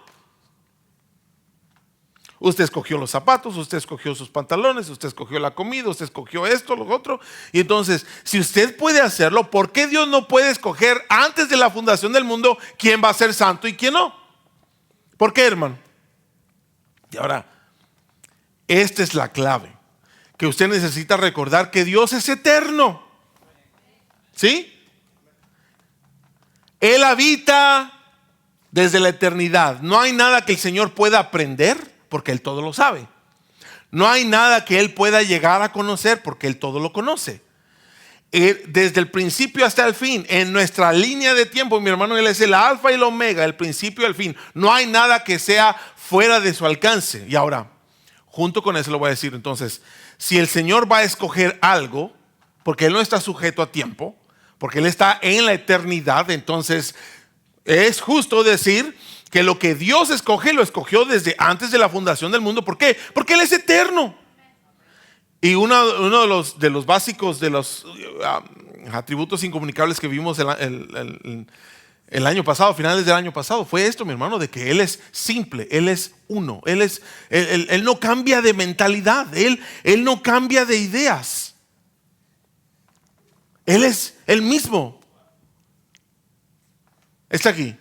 Usted escogió los zapatos, usted escogió sus pantalones, usted escogió la comida, usted escogió esto, lo otro. Y entonces, si usted puede hacerlo, ¿por qué Dios no puede escoger antes de la fundación del mundo quién va a ser santo y quién no? ¿Por qué, hermano? Y ahora, esta es la clave, que usted necesita recordar que Dios es eterno. ¿Sí? Él habita desde la eternidad. No hay nada que el Señor pueda aprender, porque Él todo lo sabe. No hay nada que Él pueda llegar a conocer, porque Él todo lo conoce. Desde el principio hasta el fin, en nuestra línea de tiempo, mi hermano, Él es el alfa y el omega, el principio y el fin. No hay nada que sea fuera de su alcance. Y ahora, junto con eso lo voy a decir, entonces, si el Señor va a escoger algo, porque Él no está sujeto a tiempo, porque Él está en la eternidad, entonces es justo decir que lo que Dios escoge, lo escogió desde antes de la fundación del mundo. ¿Por qué? Porque Él es eterno. Y uno de los básicos, de los atributos incomunicables que vimos el año pasado, finales del año pasado, fue esto, mi hermano, de que Él es simple, Él es uno, Él no cambia de mentalidad, Él no cambia de ideas. Él es el mismo. Está aquí.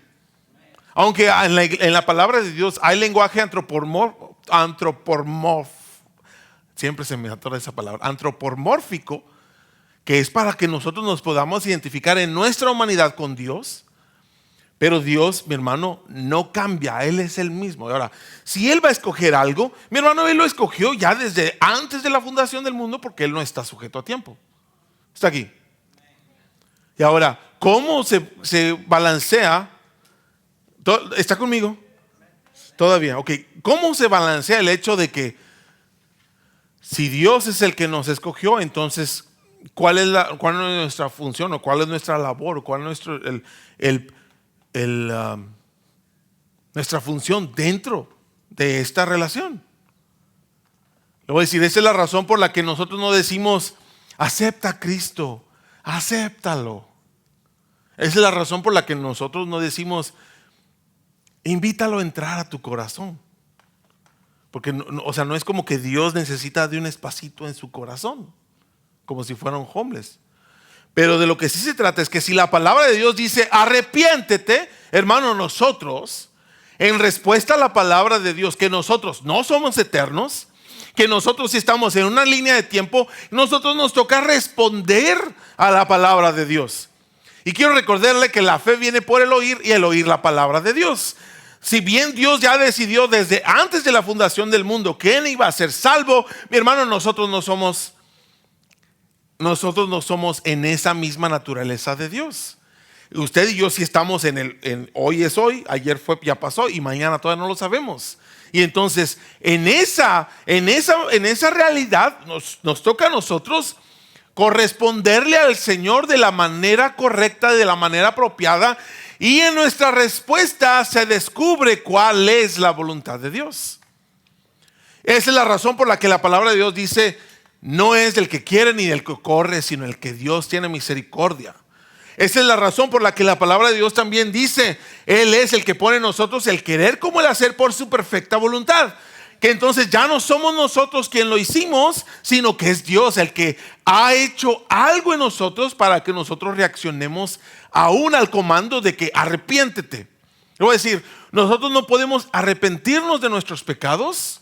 Aunque en la palabra de Dios hay lenguaje antropomórfico, siempre se me atora esa palabra, antropomórfico, que es para que nosotros nos podamos identificar en nuestra humanidad con Dios. Pero Dios, mi hermano, no cambia, Él es el mismo. Ahora, si Él va a escoger algo, mi hermano, Él lo escogió ya desde antes de la fundación del mundo, porque Él no está sujeto a tiempo. Está aquí. Y ahora, ¿cómo se balancea? ¿Está conmigo? Todavía, ok. ¿Cómo se balancea el hecho de que si Dios es el que nos escogió, entonces cuál es nuestra función, o cuál es nuestra labor, o cuál es nuestra función dentro de esta relación? Le voy a decir, esa es la razón por la que nosotros no decimos acepta a Cristo, acéptalo. Esa es la razón por la que nosotros no decimos invítalo a entrar a tu corazón. Porque no es como que Dios necesita de un espacito en su corazón, como si fuera un homeless. Pero de lo que sí se trata es que si la palabra de Dios dice arrepiéntete, hermano, nosotros, en respuesta a la palabra de Dios, que nosotros no somos eternos, que nosotros si estamos en una línea de tiempo, nosotros nos toca responder a la palabra de Dios. Y quiero recordarle que la fe viene por el oír, y el oír la palabra de Dios. Si bien Dios ya decidió desde antes de la fundación del mundo que Él iba a ser salvo, mi hermano, nosotros no somos en esa misma naturaleza de Dios. Usted y yo sí estamos en hoy es hoy, ayer fue, ya pasó, y mañana todavía no lo sabemos. Y entonces en esa realidad nos toca a nosotros corresponderle al Señor de la manera correcta, de la manera apropiada. Y en nuestra respuesta se descubre cuál es la voluntad de Dios. Esa es la razón por la que la palabra de Dios dice: no es del que quiere ni del que corre, sino el que Dios tiene misericordia. Esa es la razón por la que la palabra de Dios también dice: Él es el que pone en nosotros el querer como el hacer por su perfecta voluntad. Que entonces ya no somos nosotros quien lo hicimos, sino que es Dios el que ha hecho algo en nosotros para que nosotros reaccionemos aún al comando de que arrepiéntete. Le voy a decir, nosotros no podemos arrepentirnos de nuestros pecados.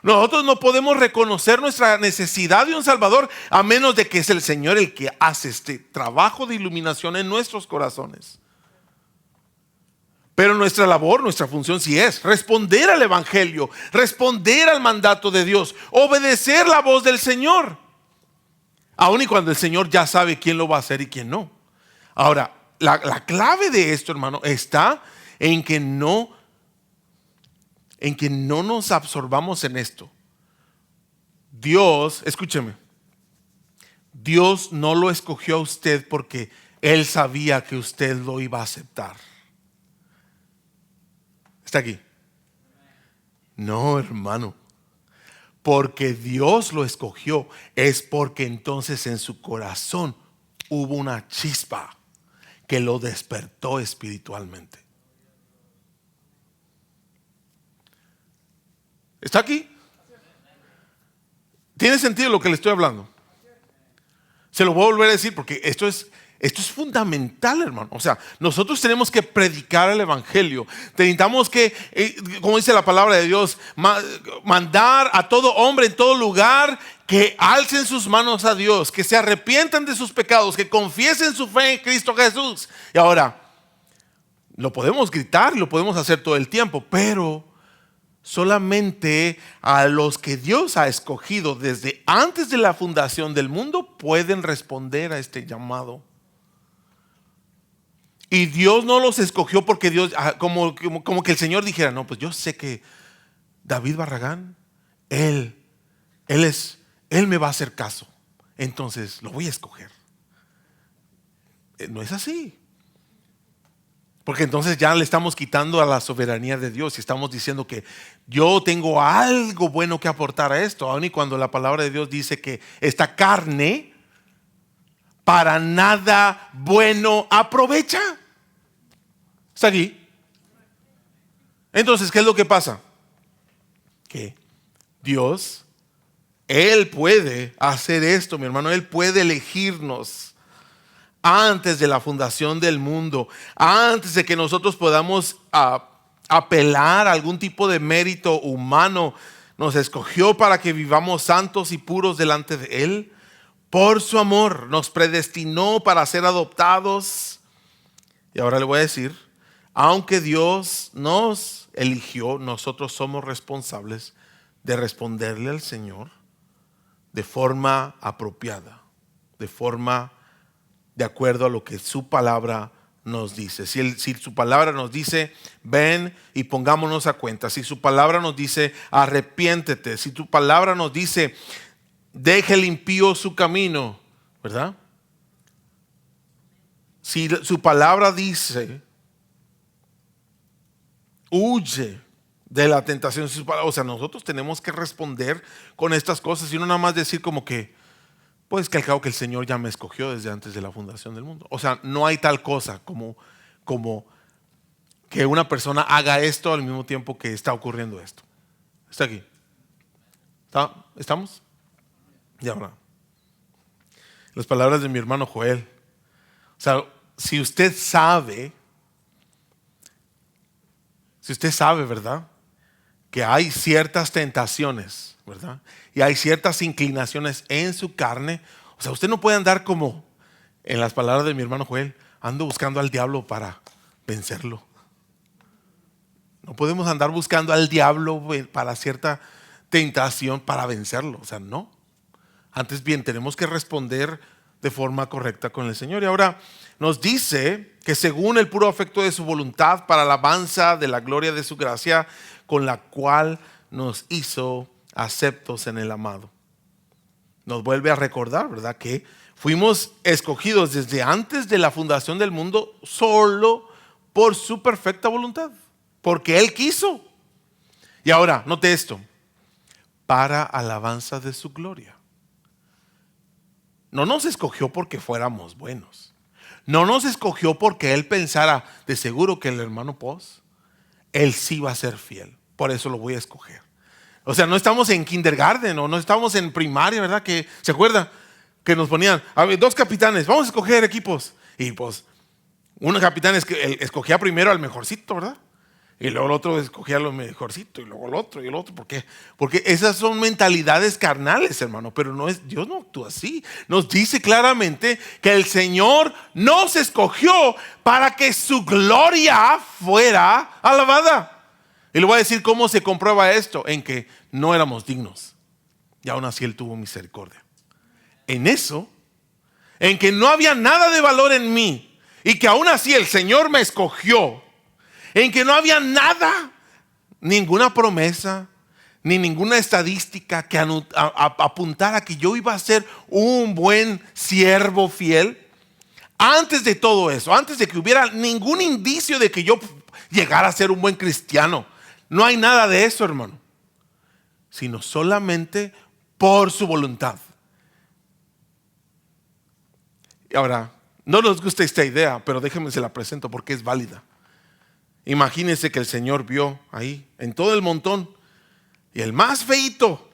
Nosotros no podemos reconocer nuestra necesidad de un Salvador a menos de que es el Señor el que hace este trabajo de iluminación en nuestros corazones. Pero nuestra labor, nuestra función sí es responder al Evangelio, responder al mandato de Dios, obedecer la voz del Señor, aun y cuando el Señor ya sabe quién lo va a hacer y quién no. Ahora, la clave de esto, hermano, está en que no nos absorbamos en esto. Dios, escúcheme, Dios no lo escogió a usted porque Él sabía que usted lo iba a aceptar. ¿Está aquí? No, hermano. Porque Dios lo escogió, es porque entonces en su corazón hubo una chispa que lo despertó espiritualmente. ¿Está aquí? ¿Tiene sentido lo que le estoy hablando? Se lo voy a volver a decir porque esto es fundamental, hermano. O sea, nosotros tenemos que predicar el evangelio. Necesitamos que, como dice la palabra de Dios, mandar a todo hombre en todo lugar que alcen sus manos a Dios, que se arrepientan de sus pecados, que confiesen su fe en Cristo Jesús. Y ahora, lo podemos gritar, lo podemos hacer todo el tiempo, pero solamente a los que Dios ha escogido desde antes de la fundación del mundo pueden responder a este llamado. Y Dios no los escogió porque Dios, como que el Señor dijera, no, pues yo sé que David Barragán, él me va a hacer caso, entonces lo voy a escoger. No es así. Porque entonces ya le estamos quitando a la soberanía de Dios y estamos diciendo que yo tengo algo bueno que aportar a esto, aun y cuando la palabra de Dios dice que esta carne para nada bueno aprovecha. ¿Está aquí? Entonces, ¿qué es lo que pasa? Que Dios, Él puede hacer esto, mi hermano, Él puede elegirnos antes de la fundación del mundo, antes de que nosotros podamos apelar a algún tipo de mérito humano. Nos escogió para que vivamos santos y puros delante de Él. Por su amor nos predestinó para ser adoptados. Y ahora le voy a decir, aunque Dios nos eligió, nosotros somos responsables de responderle al Señor de forma apropiada, de acuerdo a lo que su palabra nos dice. Si su palabra nos dice, ven y pongámonos a cuenta. Si su palabra nos dice, arrepiéntete. Si tu palabra nos dice, deje el impío su camino, ¿verdad? Si su palabra dice, huye de la tentación. O sea, nosotros tenemos que responder con estas cosas y no nada más decir como que, pues que al cabo que el Señor ya me escogió desde antes de la fundación del mundo. O sea, no hay tal cosa como que una persona haga esto al mismo tiempo que está ocurriendo esto. ¿Está aquí? ¿Estamos? Y ahora, las palabras de mi hermano Joel. O sea, si usted sabe, ¿verdad? Que hay ciertas tentaciones, ¿verdad? Y hay ciertas inclinaciones en su carne. O sea, usted no puede andar como en las palabras de mi hermano Joel, ando buscando al diablo para vencerlo. No podemos andar buscando al diablo para cierta tentación para vencerlo. O sea, no. Antes bien, tenemos que responder de forma correcta con el Señor. Y ahora nos dice que según el puro afecto de su voluntad, para la alabanza de la gloria de su gracia, con la cual nos hizo aceptos en el amado. Nos vuelve a recordar, ¿verdad?, que fuimos escogidos desde antes de la fundación del mundo solo por su perfecta voluntad, porque Él quiso. Y ahora, note esto, para alabanza de su gloria. No nos escogió porque fuéramos buenos. No nos escogió porque Él pensara, de seguro que el hermano Pos, él sí va a ser fiel, por eso lo voy a escoger. O sea, no estamos en kindergarten o no estamos en primaria, ¿verdad? Que ¿se acuerda? Que nos ponían, a ver, 2 capitanes, vamos a escoger equipos. Y pues, un capitán escogía primero al mejorcito, ¿verdad? Y luego el otro escogía lo mejorcito, y luego el otro y el otro. ¿Por qué? Porque esas son mentalidades carnales, hermano. Pero Dios no actúa así. Nos dice claramente que el Señor nos escogió para que su gloria fuera alabada. Y le voy a decir cómo se comprueba esto: en que no éramos dignos y aún así Él tuvo misericordia. En eso, en que no había nada de valor en mí y que aún así el Señor me escogió, en que no había nada, ninguna promesa, ni ninguna estadística que apuntara que yo iba a ser un buen siervo fiel. Antes de todo eso, antes de que hubiera ningún indicio de que yo llegara a ser un buen cristiano, no hay nada de eso, hermano, sino solamente por su voluntad. Y ahora, no nos gusta esta idea, pero déjenme se la presento porque es válida. Imagínense que el Señor vio ahí, en todo el montón, Y el más feito,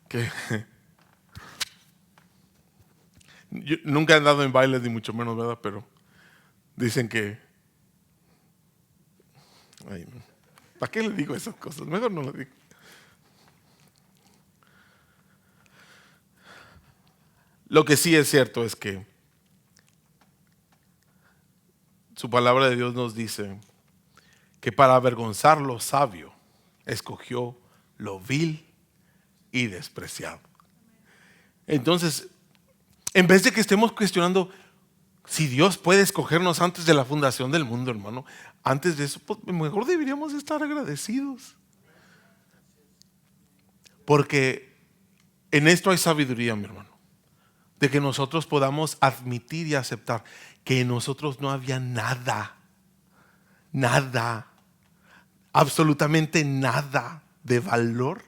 que yo nunca he andado en bailes ni mucho menos, ¿verdad? Pero dicen que, ay, ¿para qué le digo esas cosas? Mejor no lo digo. Lo que sí es cierto es que su palabra de Dios nos dice que para avergonzar lo sabio escogió lo vil y despreciado. Entonces, en vez de que estemos cuestionando si Dios puede escogernos antes de la fundación del mundo, hermano, antes de eso, pues mejor deberíamos estar agradecidos. Porque en esto hay sabiduría, mi hermano, de que nosotros podamos admitir y aceptar que en nosotros no había nada, absolutamente nada de valor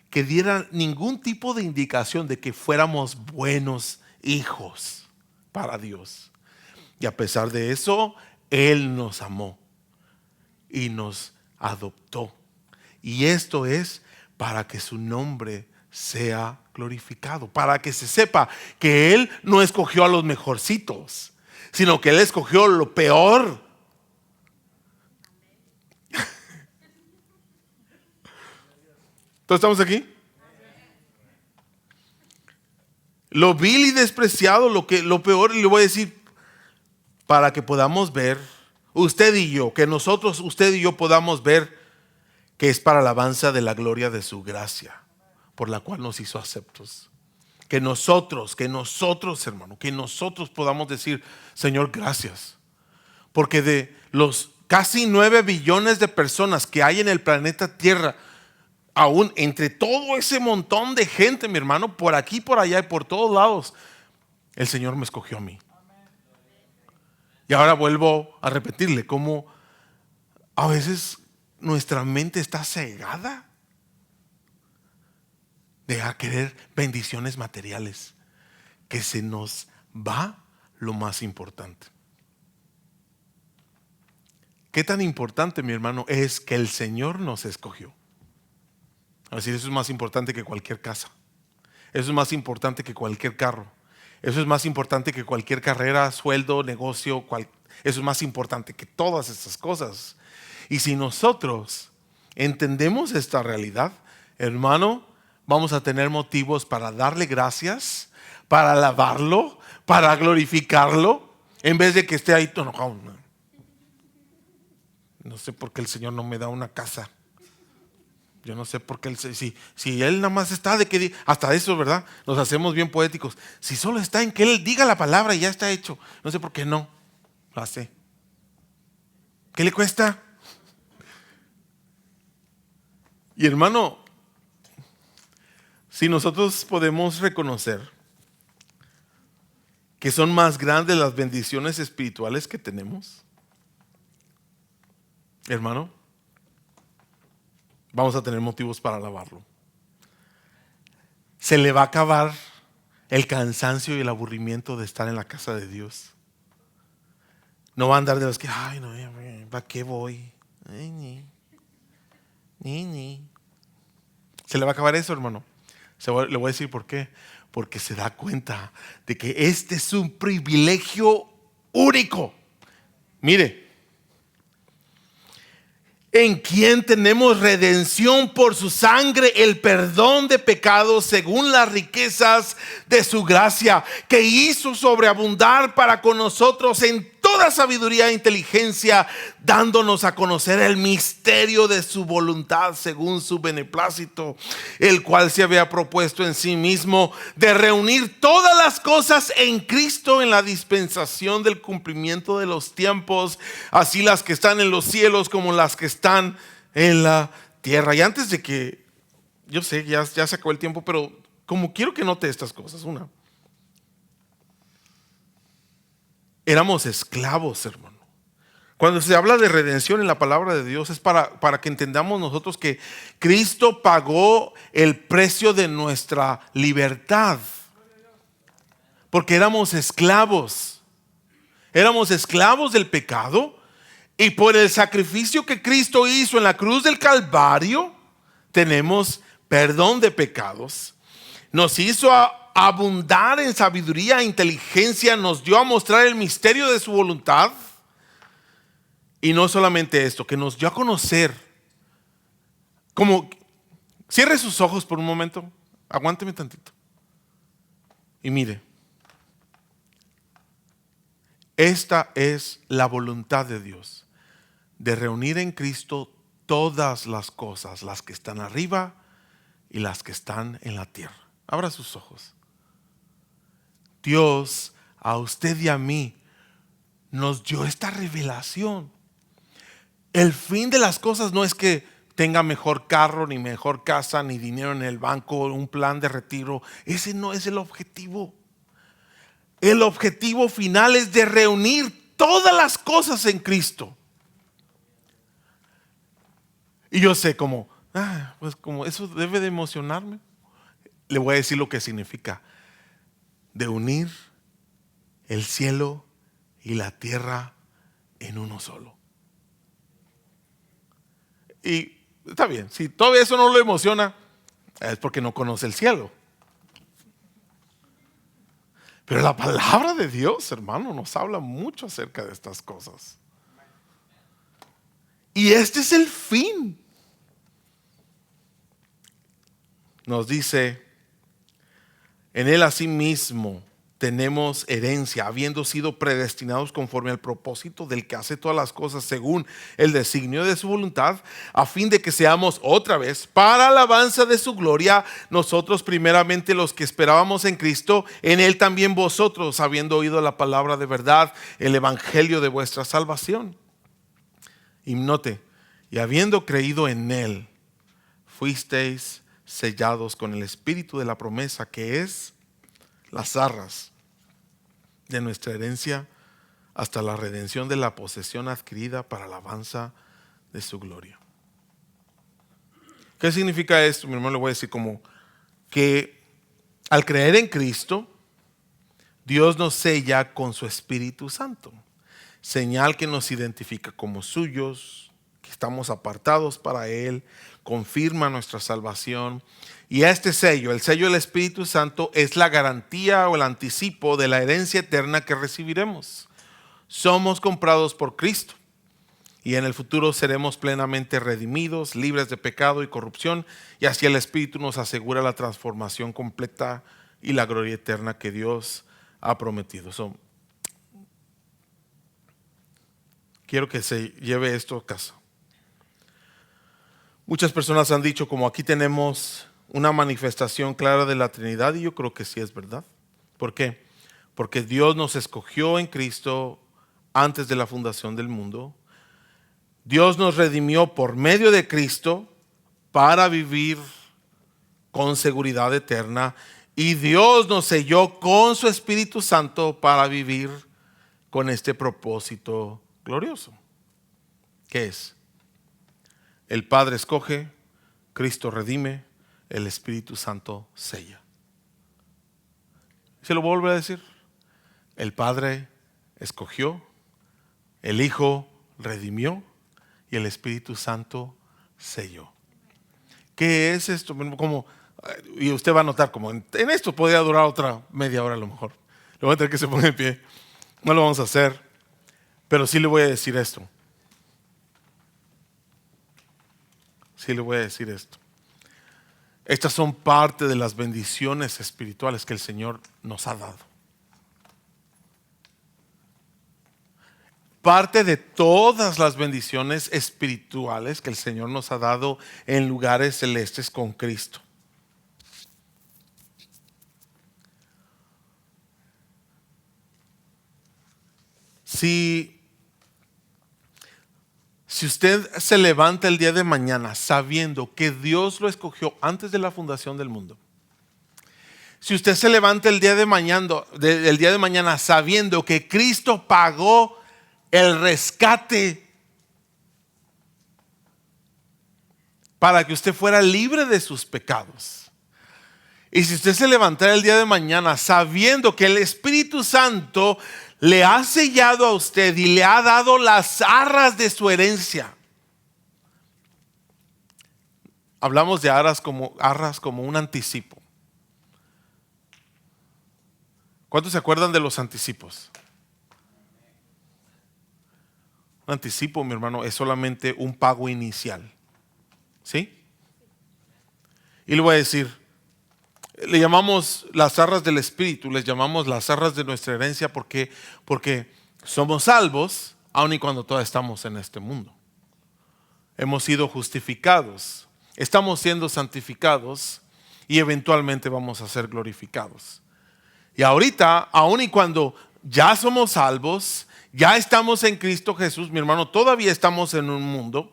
que diera ningún tipo de indicación de que fuéramos buenos hijos para Dios. Y a pesar de eso, Él nos amó y nos adoptó. Y esto es para que su nombre sea glorificado, para que se sepa que Él no escogió a los mejorcitos, sino que Él escogió lo peor. ¿Todos estamos aquí? Lo vil y despreciado, lo peor, y le voy a decir, para que podamos ver, usted y yo, que nosotros, usted y yo podamos ver que es para alabanza de la gloria de su gracia, por la cual nos hizo aceptos. Que nosotros, hermano, que nosotros podamos decir, Señor, gracias. Porque de los casi 9 billones de personas que hay en el planeta Tierra, aún entre todo ese montón de gente, mi hermano, por aquí, por allá y por todos lados, el Señor me escogió a mí. Y ahora vuelvo a repetirle cómo a veces nuestra mente está cegada de a querer bendiciones materiales, que se nos va lo más importante. ¿Qué tan importante, mi hermano, es que el Señor nos escogió? Así, eso es más importante que cualquier casa. Eso es más importante que cualquier carro. Eso es más importante que cualquier carrera, sueldo, negocio. Eso es más importante que todas estas cosas. Y si nosotros entendemos esta realidad, hermano, vamos a tener motivos para darle gracias, para alabarlo, para glorificarlo, en vez de que esté ahí. No sé por qué el Señor no me da una casa. Yo no sé por qué si Él nada más está de que hasta eso, ¿verdad? Nos hacemos bien poéticos. Si solo está en que Él diga la palabra y ya está hecho. No sé por qué no lo hace. ¿Qué le cuesta? Y hermano, si nosotros podemos reconocer que son más grandes las bendiciones espirituales que tenemos, hermano, vamos a tener motivos para alabarlo. Se le va a acabar el cansancio y el aburrimiento de estar en la casa de Dios. No va a andar de los que, ay, no, ¿para qué voy? Ay, ni. Se le va a acabar eso, hermano. Le voy a decir por qué. Porque se da cuenta de que este es un privilegio único. Mire, en quien tenemos redención por su sangre, el perdón de pecados según las riquezas de su gracia, que hizo sobreabundar para con nosotros en toda sabiduría e inteligencia, dándonos a conocer el misterio de su voluntad según su beneplácito, el cual se había propuesto en sí mismo de reunir todas las cosas en Cristo en la dispensación del cumplimiento de los tiempos, así las que están en los cielos como las que están en la tierra. Y antes de que, yo sé, ya se acabó el tiempo, pero como quiero que note estas cosas. Una, éramos esclavos, hermano. Cuando se habla de redención en la palabra de Dios es para que entendamos nosotros que Cristo pagó el precio de nuestra libertad. Porque éramos esclavos. Éramos esclavos del pecado. Y por el sacrificio que Cristo hizo en la cruz del Calvario, tenemos perdón de pecados. Nos hizo abundar en sabiduría e inteligencia, nos dio a mostrar el misterio de su voluntad. Y no solamente esto, que nos dio a conocer. Como, cierre sus ojos por un momento, aguánteme tantito. Y mire, esta es la voluntad de Dios, de reunir en Cristo todas las cosas, las que están arriba y las que están en la tierra. Abra sus ojos. Dios a usted y a mí nos dio esta revelación. El fin de las cosas no es que tenga mejor carro, ni mejor casa, ni dinero en el banco, un plan de retiro. Ese no es el objetivo. El objetivo final es de reunir todas las cosas en Cristo. Y yo sé pues como eso debe de emocionarme. Le voy a decir lo que significa: de unir el cielo y la tierra en uno solo. Y está bien, si todavía eso no lo emociona, es porque no conoce el cielo. Pero la palabra de Dios, hermano, nos habla mucho acerca de estas cosas. Y este es el fin. Nos dice: en él asimismo tenemos herencia, habiendo sido predestinados conforme al propósito del que hace todas las cosas según el designio de su voluntad, a fin de que seamos otra vez para alabanza de su gloria, nosotros primeramente los que esperábamos en Cristo, en él también vosotros, habiendo oído la palabra de verdad, el evangelio de vuestra salvación. Y note, y habiendo creído en él, fuisteis sellados con el espíritu de la promesa, que es las arras de nuestra herencia, hasta la redención de la posesión adquirida para alabanza de su gloria. ¿Qué significa esto? Mi hermano, le voy a decir como que al creer en Cristo, Dios nos sella con su Espíritu Santo, señal que nos identifica como suyos, que estamos apartados para Él, confirma nuestra salvación. Y este sello, el sello del Espíritu Santo, es la garantía o el anticipo de la herencia eterna que recibiremos. Somos comprados por Cristo y en el futuro seremos plenamente redimidos, libres de pecado y corrupción, y así el Espíritu nos asegura la transformación completa y la gloria eterna que Dios ha prometido. Quiero que se lleve esto a casa. Muchas personas han dicho, como aquí tenemos una manifestación clara de la Trinidad, y yo creo que sí es verdad. ¿Por qué? Porque Dios nos escogió en Cristo antes de la fundación del mundo. Dios nos redimió por medio de Cristo para vivir con seguridad eterna, y Dios nos selló con su Espíritu Santo para vivir con este propósito glorioso. ¿Qué es? El Padre escoge, Cristo redime, el Espíritu Santo sella. Se lo vuelvo a decir: el Padre escogió, el Hijo redimió y el Espíritu Santo selló. ¿Qué es esto? Y usted va a notar como en esto podría durar otra media hora a lo mejor. Le voy a tener que se ponga en pie. No lo vamos a hacer, pero sí le voy a decir esto. Sí le voy a decir esto. Estas son parte de las bendiciones espirituales que el Señor nos ha dado. Parte de todas las bendiciones espirituales que el Señor nos ha dado en lugares celestes con Cristo. Si usted se levanta el día de mañana sabiendo que Dios lo escogió antes de la fundación del mundo, si usted se levanta el día de mañana sabiendo que Cristo pagó el rescate para que usted fuera libre de sus pecados, Y si usted se levantara el día de mañana sabiendo que el Espíritu Santo le ha sellado a usted y le ha dado las arras de su herencia. Hablamos de arras como un anticipo. ¿Cuántos se acuerdan de los anticipos? Un anticipo, mi hermano, es solamente un pago inicial. ¿Sí? Y le voy a decir, le llamamos las arras del Espíritu, les llamamos las arras de nuestra herencia porque somos salvos, aun y cuando todavía estamos en este mundo. Hemos sido justificados, estamos siendo santificados y eventualmente vamos a ser glorificados. Y ahorita, aun y cuando ya somos salvos, ya estamos en Cristo Jesús, mi hermano, todavía estamos en un mundo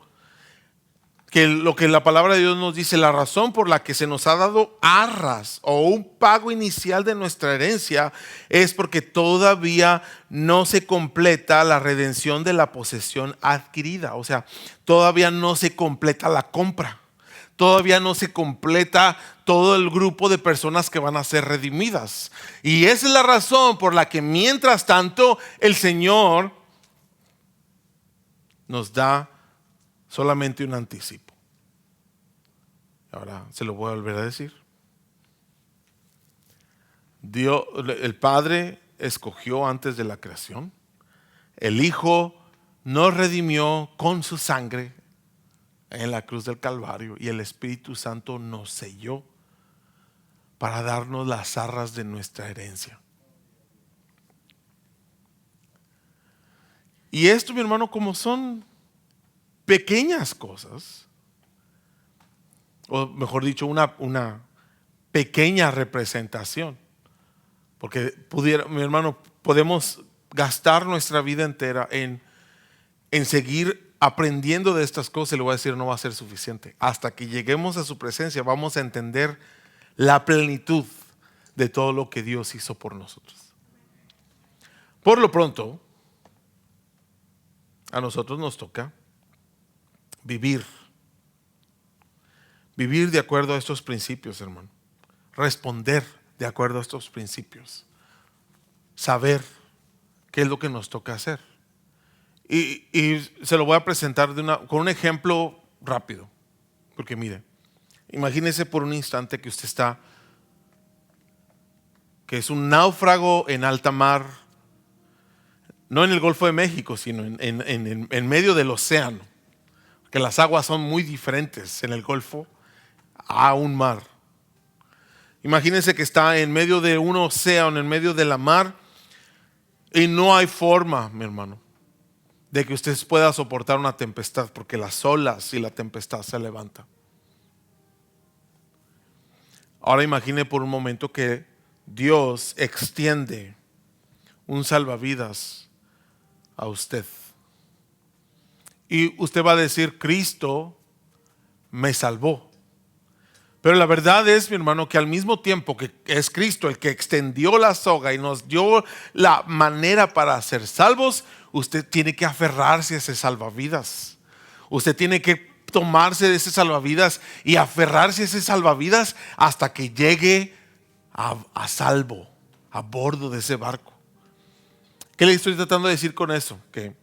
que lo que la palabra de Dios nos dice, la razón por la que se nos ha dado arras o un pago inicial de nuestra herencia es porque todavía no se completa la redención de la posesión adquirida. O sea, todavía no se completa la compra. Todavía no se completa todo el grupo de personas que van a ser redimidas. Y esa es la razón por la que mientras tanto el Señor nos da solamente un anticipo. Ahora se lo voy a volver a decir. Dios, el Padre escogió antes de la creación. El Hijo nos redimió con su sangre en la cruz del Calvario. Y el Espíritu Santo nos selló para darnos las arras de nuestra herencia. Y esto, mi hermano, como son pequeñas cosas, o mejor dicho, una pequeña representación, porque mi hermano, podemos gastar nuestra vida entera en seguir aprendiendo de estas cosas. Y le voy a decir, no va a ser suficiente. Hasta que lleguemos a su presencia vamos a entender la plenitud de todo lo que Dios hizo por nosotros. Por lo pronto, a nosotros nos toca vivir de acuerdo a estos principios, hermano. Responder de acuerdo a estos principios. Saber qué es lo que nos toca hacer. Y se lo voy a presentar con un ejemplo rápido. Porque mire, imagínese por un instante que usted está, que es un náufrago en alta mar, no en el Golfo de México, sino en medio del océano. Que las aguas son muy diferentes en el Golfo a un mar. Imagínense que está en medio de un océano, en medio de la mar, y no hay forma, mi hermano, de que usted pueda soportar una tempestad, porque las olas y la tempestad se levantan. Ahora imagine por un momento que Dios extiende un salvavidas a usted. Y usted va a decir, Cristo me salvó. Pero la verdad es, mi hermano, que al mismo tiempo que es Cristo el que extendió la soga y nos dio la manera para ser salvos, usted tiene que aferrarse a ese salvavidas. Usted tiene que tomarse de ese salvavidas y aferrarse a ese salvavidas hasta que llegue a salvo, a bordo de ese barco. ¿Qué le estoy tratando de decir con eso? Que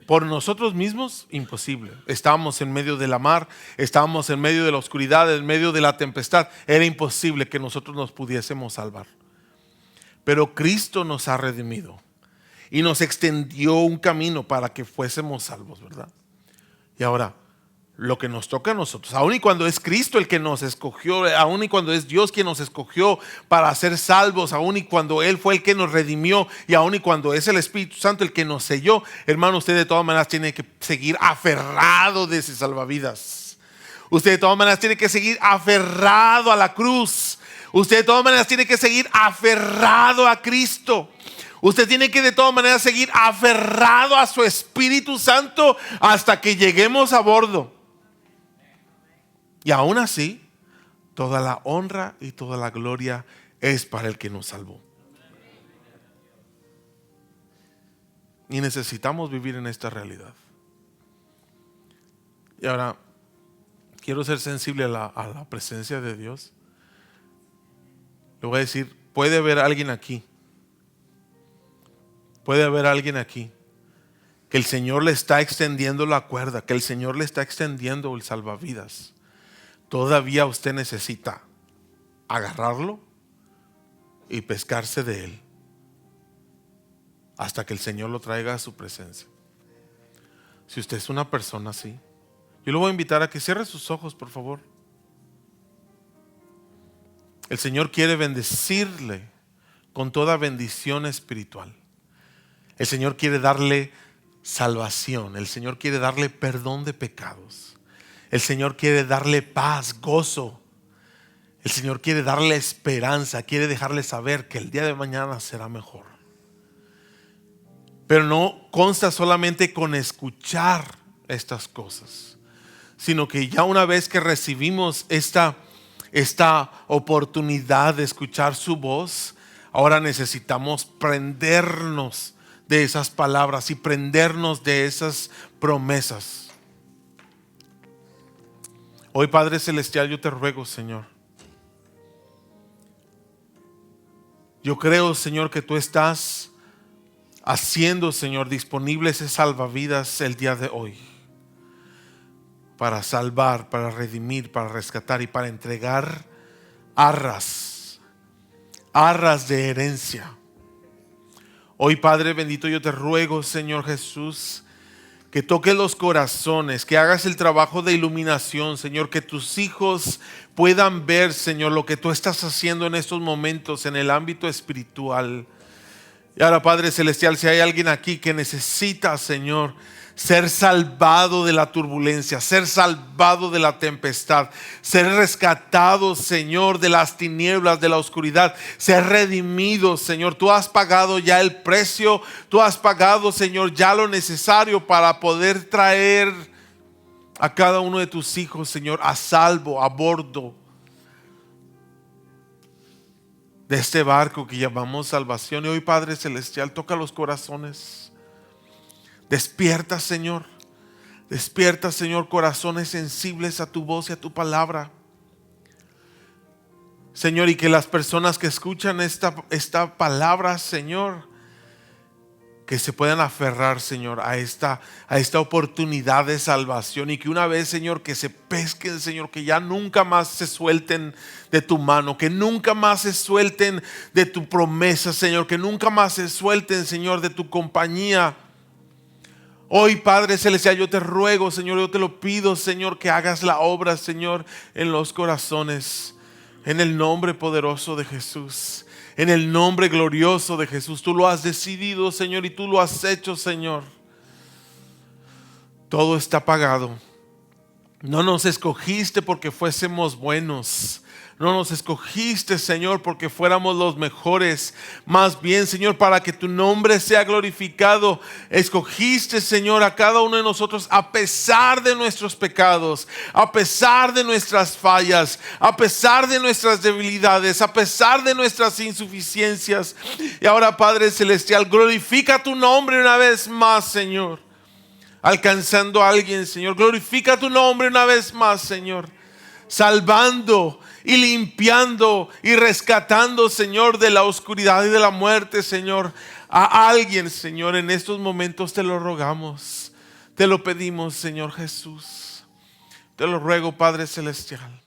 por nosotros mismos, imposible. Estábamos en medio de la mar, estábamos en medio de la oscuridad, en medio de la tempestad. Era imposible que nosotros nos pudiésemos salvar. Pero Cristo nos ha redimido y nos extendió un camino para que fuésemos salvos, ¿verdad? Y ahora, lo que nos toca a nosotros, aun y cuando es Cristo el que nos escogió, aun y cuando es Dios quien nos escogió para ser salvos, aun y cuando Él fue el que nos redimió, y aun y cuando es el Espíritu Santo el que nos selló, hermano, usted de todas maneras tiene que seguir aferrado de ese salvavidas. Usted de todas maneras tiene que seguir aferrado a la cruz. Usted de todas maneras tiene que seguir aferrado a Cristo. Usted tiene que de todas maneras seguir aferrado a su Espíritu Santo hasta que lleguemos a bordo. Y aún así, toda la honra y toda la gloria es para el que nos salvó. Y necesitamos vivir en esta realidad. Y ahora, quiero ser sensible a la presencia de Dios. Le voy a decir, puede haber alguien aquí que el Señor le está extendiendo la cuerda, que el Señor le está extendiendo el salvavidas. Todavía usted necesita agarrarlo y pescarse de él hasta que el Señor lo traiga a su presencia. Si usted es una persona así, yo lo voy a invitar a que cierre sus ojos, por favor. El Señor quiere bendecirle con toda bendición espiritual. El Señor quiere darle salvación. El Señor quiere darle perdón de pecados. El Señor quiere darle paz, gozo. El Señor quiere darle esperanza. Quiere dejarle saber que el día de mañana será mejor. Pero no consta solamente con escuchar estas cosas, sino que ya una vez que recibimos esta oportunidad de escuchar su voz, ahora necesitamos prendernos de esas palabras y prendernos de esas promesas. Hoy, Padre Celestial, yo te ruego, Señor. Yo creo, Señor, que tú estás haciendo, Señor, disponible ese salvavidas el día de hoy, para salvar, para redimir, para rescatar y para entregar arras de herencia. Hoy, Padre bendito, yo te ruego, Señor Jesús, que toques los corazones, que hagas el trabajo de iluminación, Señor, que tus hijos puedan ver, Señor, lo que tú estás haciendo en estos momentos en el ámbito espiritual. Y ahora, Padre Celestial, si hay alguien aquí que necesita, Señor, ser salvado de la turbulencia, ser salvado de la tempestad, ser rescatado, Señor, de las tinieblas, de la oscuridad, ser redimido, Señor. Tú has pagado ya el precio, tú has pagado, Señor, ya lo necesario para poder traer a cada uno de tus hijos, Señor, a salvo, a bordo de este barco que llamamos salvación. Y hoy, Padre Celestial, toca los corazones. Despierta, Señor. Despierta, Señor, corazones sensibles a tu voz y a tu palabra. Señor, y que las personas que escuchan esta palabra, Señor, que se puedan aferrar, Señor, a esta oportunidad de salvación. Y que una vez, Señor, que se pesquen, Señor, que ya nunca más se suelten de tu mano, que nunca más se suelten de tu promesa, Señor, que nunca más se suelten, Señor, de tu compañía. Hoy, Padre Celestial, yo te ruego, Señor, yo te lo pido, Señor, que hagas la obra, Señor, en los corazones, en el nombre poderoso de Jesús. En el nombre glorioso de Jesús. Tú lo has decidido, Señor, y tú lo has hecho, Señor. Todo está pagado. No nos escogiste porque fuésemos buenos. No nos escogiste, Señor, porque fuéramos los mejores. Más bien, Señor, para que tu nombre sea glorificado. Escogiste, Señor, a cada uno de nosotros a pesar de nuestros pecados, a pesar de nuestras fallas, a pesar de nuestras debilidades, a pesar de nuestras insuficiencias. Y ahora, Padre Celestial, glorifica tu nombre una vez más, Señor. Alcanzando a alguien, Señor. Glorifica tu nombre una vez más, Señor. Salvando y limpiando y rescatando, Señor, de la oscuridad y de la muerte, Señor, a alguien, Señor. En estos momentos te lo rogamos, te lo pedimos, Señor Jesús. Te lo ruego, Padre Celestial.